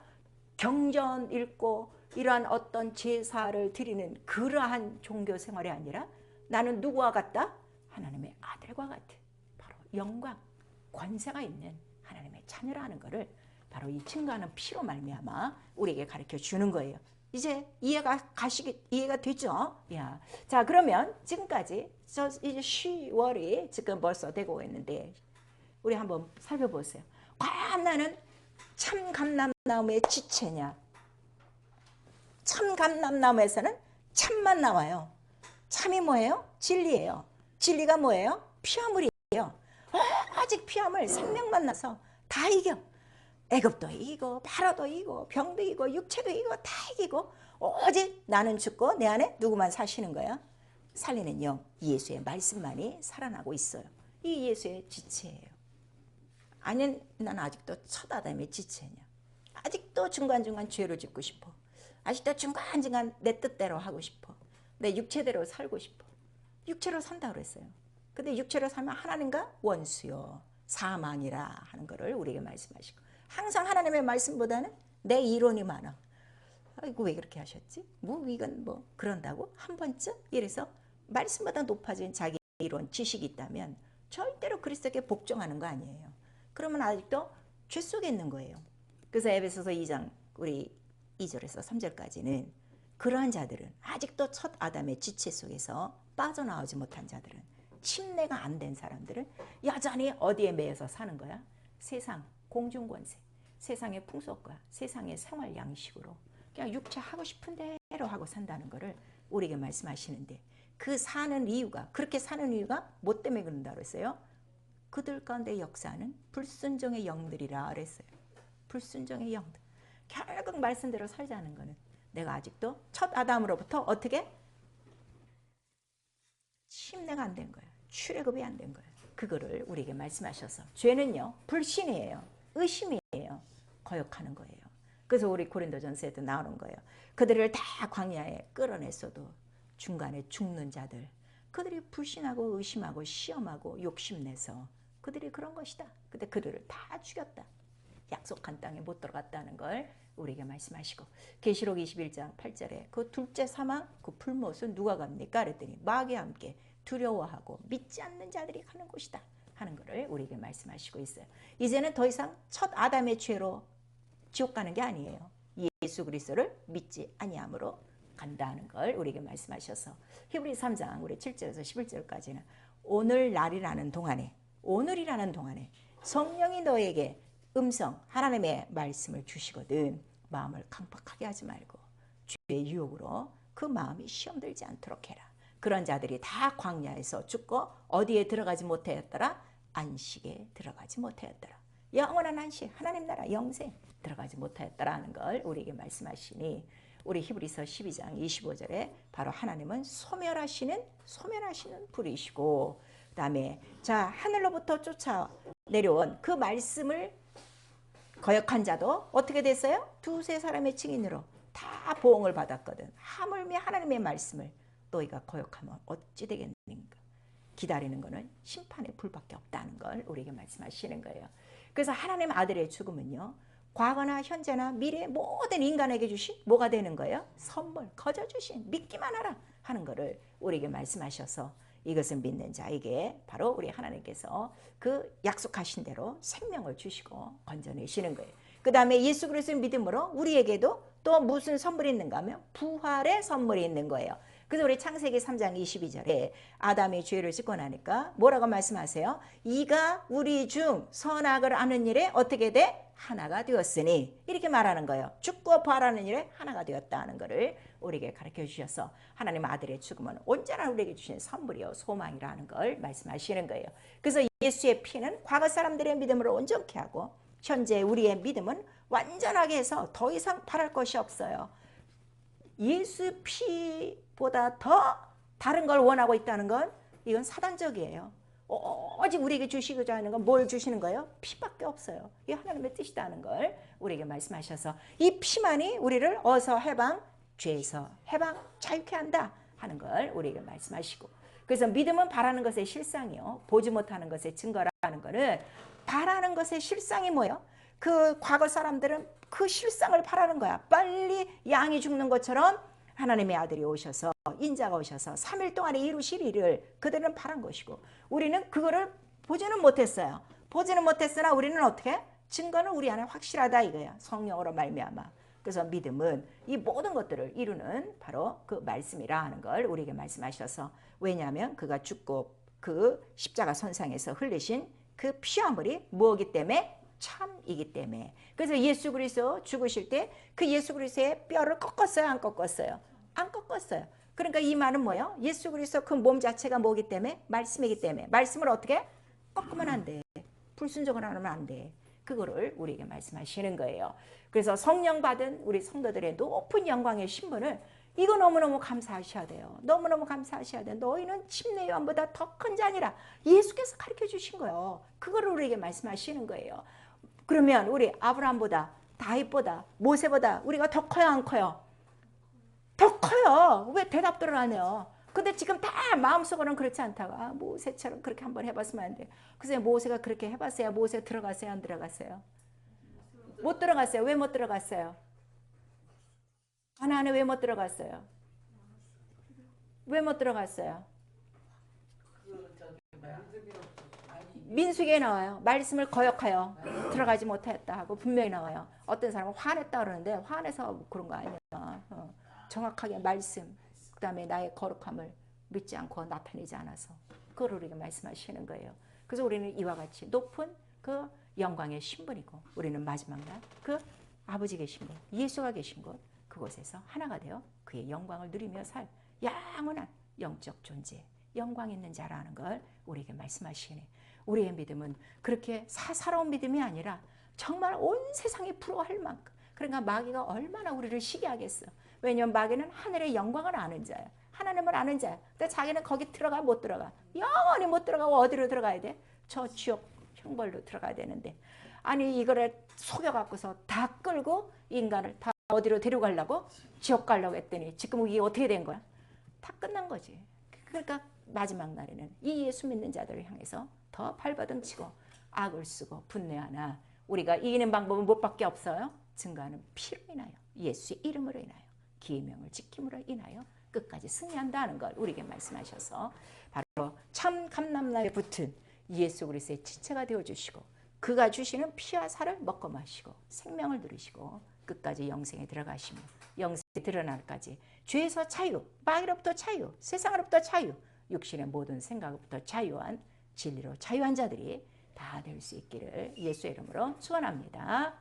경전 읽고 이러한 어떤 제사를 드리는 그러한 종교 생활이 아니라 나는 누구와 같다? 하나님의 아들과 같은 바로 영광, 권세가 있는 하나님의 자녀라는 것을 바로 이 증거하는 피로 말미암아 우리에게 가르쳐 주는 거예요. 이제 이해가 되죠? 야, 자 그러면 지금까지 이제 10월이 지금 벌써 되고 있는데 우리 한번 살펴보세요. 과연 나는 참 감람나무의 지체냐? 참 감람나무에서는 참만 나와요. 참이 뭐예요? 진리예요. 진리가 뭐예요? 피화물이에요. 오직 피화물 생명만 나서 다 이겨. 애굽도 이기고 바로도 이기고 병도 이기고 육체도 이기고 다 이기고 오직 나는 죽고 내 안에 누구만 사시는 거야? 살리는 영, 예수의 말씀만이 살아나고 있어요. 이 예수의 지체예요. 아니, 난 아직도 첫 아담의 지체냐. 아직도 중간중간 죄를 짓고 싶어. 아직도 중간중간 내 뜻대로 하고 싶어. 내 육체대로 살고 싶어. 육체로 산다 그랬어요. 근데 육체로 살면 하나님과 원수요, 사망이라 하는 것을 우리에게 말씀하시고, 항상 하나님의 말씀보다는 내 이론이 많아. 아이고, 왜 그렇게 하셨지? 뭐 이건 뭐 그런다고? 한 번쯤? 이래서 말씀보다 높아진 자기 이론, 지식이 있다면 절대로 그리스도께 복종하는 거 아니에요. 그러면 아직도 죄 속에 있는 거예요. 그래서 에베소서 2장 우리 2절에서 3절까지는 그러한 자들은, 아직도 첫 아담의 지체 속에서 빠져나오지 못한 자들은, 침례가 안 된 사람들은 여전히 어디에 매여서 사는 거야? 세상, 공중권세, 세상의 풍속과 세상의 생활 양식으로 그냥 육체 하고 싶은 대로 하고 산다는 거를 우리에게 말씀하시는데, 그 사는 이유가, 그렇게 사는 이유가 뭐 때문에 그런다 그랬어요? 그들 가운데 역사하는 불순종의 영들이라 그랬어요. 불순종의 영들. 결국 말씀대로 살자는 거는 내가 아직도 첫 아담으로부터 어떻게? 침례가 안 된 거예요. 출애굽이 안 된 거예요. 그거를 우리에게 말씀하셔서, 죄는요 불신이에요. 의심이에요. 거역하는 거예요. 그래서 우리 고린도전서에도 나오는 거예요. 그들을 다 광야에 끌어냈어도 중간에 죽는 자들, 그들이 불신하고 의심하고 시험하고 욕심내서 그들이 그런 것이다. 근데 그들을 다 죽였다. 약속한 땅에 못 들어갔다는 걸 우리에게 말씀하시고, 계시록 21장 8절에 그 둘째 사망, 그 불못은 누가 갑니까? 그랬더니 마귀와 함께 두려워하고 믿지 않는 자들이 가는 곳이다 하는 것을 우리에게 말씀하시고 있어요. 이제는 더 이상 첫 아담의 죄로 지옥 가는 게 아니에요. 예수 그리스도를 믿지 아니함으로 간다는 걸 우리에게 말씀하셔서, 히브리서 3장 우리 7절에서 11절까지는 오늘날이라는 동안에, 오늘이라는 동안에 성령이 너에게 음성, 하나님의 말씀을 주시거든 마음을 강팍하게 하지 말고 죄의 유혹으로 그 마음이 시험들지 않도록 해라. 그런 자들이 다 광야에서 죽고 어디에 들어가지 못하였더라? 안식에 들어가지 못하였더라. 영원한 안식, 하나님 나라 영생 들어가지 못하였더라 하는 걸 우리에게 말씀하시니, 우리 히브리서 12장 25절에 바로 하나님은 소멸하시는 불이시고, 그 다음에 자, 하늘로부터 쫓아 내려온 그 말씀을 거역한 자도 어떻게 됐어요? 두세 사람의 증인으로 다 보응을 받았거든. 하물며 하나님의 말씀을 너희가 거역하면 어찌 되겠는가? 기다리는 것은 심판의 불밖에 없다는 걸 우리에게 말씀하시는 거예요. 그래서 하나님 아들의 죽음은요, 과거나 현재나 미래 모든 인간에게 주신 뭐가 되는 거예요? 선물, 거저 주신, 믿기만 하라 하는 것을 우리에게 말씀하셔서, 이것을 믿는 자에게 바로 우리 하나님께서 그 약속하신 대로 생명을 주시고 건져내시는 거예요. 그 다음에 예수 그리스도를 믿음으로 우리에게도 또 무슨 선물이 있는가 하면 부활의 선물이 있는 거예요. 그래서 우리 창세기 3장 22절에 아담이 죄를 짓고 나니까 뭐라고 말씀하세요? 이가 우리 중 선악을 아는 일에 어떻게 돼? 하나가 되었으니, 이렇게 말하는 거예요. 죽고 부활하는 일에 하나가 되었다 하는 것을 우리에게 가르쳐 주셔서, 하나님 아들의 죽음은 언제나 우리에게 주신 선물이요 소망이라는 걸 말씀하시는 거예요. 그래서 예수의 피는 과거 사람들의 믿음을 온전케 하고, 현재 우리의 믿음은 완전하게 해서 더 이상 바랄 것이 없어요. 예수 피보다 더 다른 걸 원하고 있다는 건 이건 사단적이에요. 오직 우리에게 주시고자 하는 건 뭘 주시는 거예요? 피밖에 없어요. 이게 하나님의 뜻이다는 걸 우리에게 말씀하셔서, 이 피만이 우리를 어서 해방, 죄에서 해방, 자유케 한다 하는 걸 우리에게 말씀하시고, 그래서 믿음은 바라는 것의 실상이요, 보지 못하는 것의 증거라는 거는, 바라는 것의 실상이 뭐예요? 그 과거 사람들은 그 실상을 바라는 거야. 빨리 양이 죽는 것처럼 하나님의 아들이 오셔서, 인자가 오셔서 3일 동안에 이루실 일을 그들은 바란 것이고, 우리는 그거를 보지는 못했어요. 보지는 못했으나 우리는 어떻게? 증거는 우리 안에 확실하다 이거야. 성령으로 말미암아. 그래서 믿음은 이 모든 것들을 이루는 바로 그 말씀이라 하는 걸 우리에게 말씀하셔서, 왜냐하면 그가 죽고 그 십자가 선상에서 흘리신 그 피화물이 뭐이기 때문에? 참이기 때문에. 그래서 예수 그리스도 죽으실 때 그 예수 그리스도의 뼈를 꺾었어요? 안 꺾었어요? 안 꺾었어요. 그러니까 이 말은 뭐예요? 예수 그리스도 그 몸 자체가 뭐기 때문에? 말씀이기 때문에. 말씀을 어떻게? 꺾으면 안 돼. 불순종을 하면 안 돼. 그거를 우리에게 말씀하시는 거예요. 그래서 성령 받은 우리 성도들의 높은 영광의 신분을 이거 너무너무 감사하셔야 돼요. 너무너무 감사하셔야 돼요. 너희는 침례 요한보다 더 큰 자니라. 예수께서 가르쳐 주신 거예요. 그거를 우리에게 말씀하시는 거예요. 그러면 우리 아브라함보다 다윗보다 모세보다 우리가 더 커요, 안 커요? 더 커요. 왜 대답들을 안 해요? 근데 지금 다 마음속으로는 그렇지 않다고. 아, 모세처럼 그렇게 한번 해봤으면 안 돼. 그래서 모세가 그렇게 해봤어요. 모세 들어갔어요, 안 들어갔어요? 못 들어갔어요. 왜 못 들어갔어요? 가나안에 왜 못 들어갔어요? 왜 못 들어갔어요? 민수기에 나와요. 말씀을 거역하여 들어가지 못했다 하고 분명히 나와요. 어떤 사람은 화냈다 그러는데 화내서 그런 거 아니야. 정확하게 말씀, 그 다음에 나의 거룩함을 믿지 않고 나타내지 않아서 그걸 우리에게 말씀하시는 거예요. 그래서 우리는 이와 같이 높은 그 영광의 신분이고 우리는 마지막 날 그 아버지 계신 곳, 예수가 계신 곳, 그곳에서 하나가 되어 그의 영광을 누리며 살 영원한 영적 존재, 영광 있는 자라는 걸 우리에게 말씀하시네. 우리의 믿음은 그렇게 사사로운 믿음이 아니라 정말 온 세상이 부러워할 만큼, 그러니까 마귀가 얼마나 우리를 시기하겠어. 왜냐하면 마귀는 하늘의 영광을 아는 자야. 하나님을 아는 자야. 근데 자기는 거기 들어가 못 들어가. 영원히 못 들어가고 어디로 들어가야 돼? 저 지옥 형벌로 들어가야 되는데, 아니 이거를 속여갖고서 다 끌고 인간을 다 어디로 데려가려고? 지옥 가려고 했더니 지금 이게 어떻게 된 거야? 다 끝난 거지. 그러니까 마지막 날에는 이 예수 믿는 자들을 향해서 더 발버둥치고 악을 쓰고 분내하나 우리가 이기는 방법은 무엇밖에 없어요? 증거하는 피로 인하여, 예수의 이름으로 인하여, 계명을 지킴으로 인하여 끝까지 승리한다는 걸 우리에게 말씀하셔서 바로 참 감람나무에 붙은 예수 그리스도의 지체가 되어주시고 그가 주시는 피와 살을 먹고 마시고 생명을 누리시고 끝까지 영생에 들어가시며 영생에 드러날까지 죄에서 자유, 마귀로부터 자유, 세상으로부터 자유, 육신의 모든 생각으로부터 자유한 진리로 자유한 자들이 다 될 수 있기를 예수의 이름으로 축원합니다.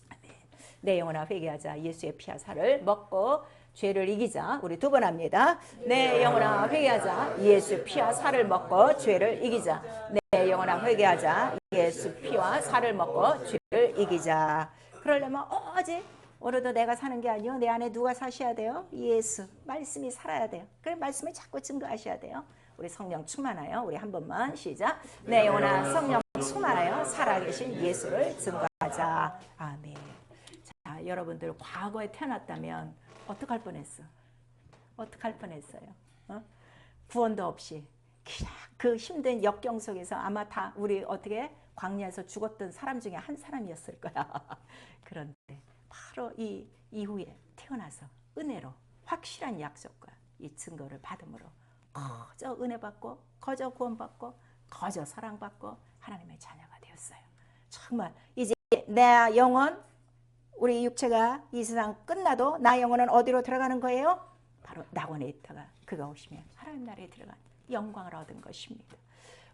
아멘. 내 영혼아 회개하자. 예수의 피와 살을 먹고 죄를 이기자. 우리 두 번 합니다. 내 영혼아 회개하자. 예수 피와 살을 먹고 죄를 이기자. 내 영혼아 회개하자. 예수 피와 살을 먹고 죄를 이기자. 그러려면 어제 오늘도 내가 사는 게 아니요. 내 안에 누가 사셔야 돼요? 예수. 말씀이 살아야 돼요. 그래 말씀을 자꾸 증거하셔야 돼요. 우리 성령 충만하여 우리 한 번만 시작. 내 영혼아 성령 충만하여 살아계신 예수를 증거하자. 아멘. 자, 여러분들 과거에 태어났다면 어떡할 뻔했어? 어떡할 뻔했어요? 구원도 없이 그냥 그 힘든 역경 속에서 아마 다 우리 어떻게 광야에서 죽었던 사람 중에 한 사람이었을 거야. 그런데 바로 이 이후에 태어나서 은혜로 확실한 약속과 이 증거를 받음으로 거저 은혜 받고 거저 구원 받고 거저 사랑 받고 하나님의 자녀가 되었어요. 정말 이제 내 영혼, 우리 육체가 이 세상 끝나도 나 영혼은 어디로 들어가는 거예요? 바로 낙원에 있다가 그가 오시면 하나님 나라에 들어간 영광을 얻은 것입니다.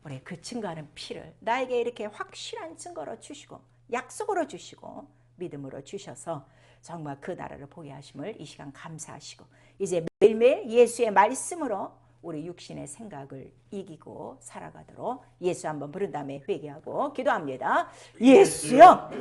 우리 그 증거하는 피를 나에게 이렇게 확실한 증거로 주시고 약속으로 주시고 믿음으로 주셔서 정말 그 나라를 보게 하심을 이 시간 감사하시고 이제 매일매일 예수의 말씀으로 우리 육신의 생각을 이기고 살아가도록 예수 한번 부른 다음에 회개하고 기도합니다. 예수여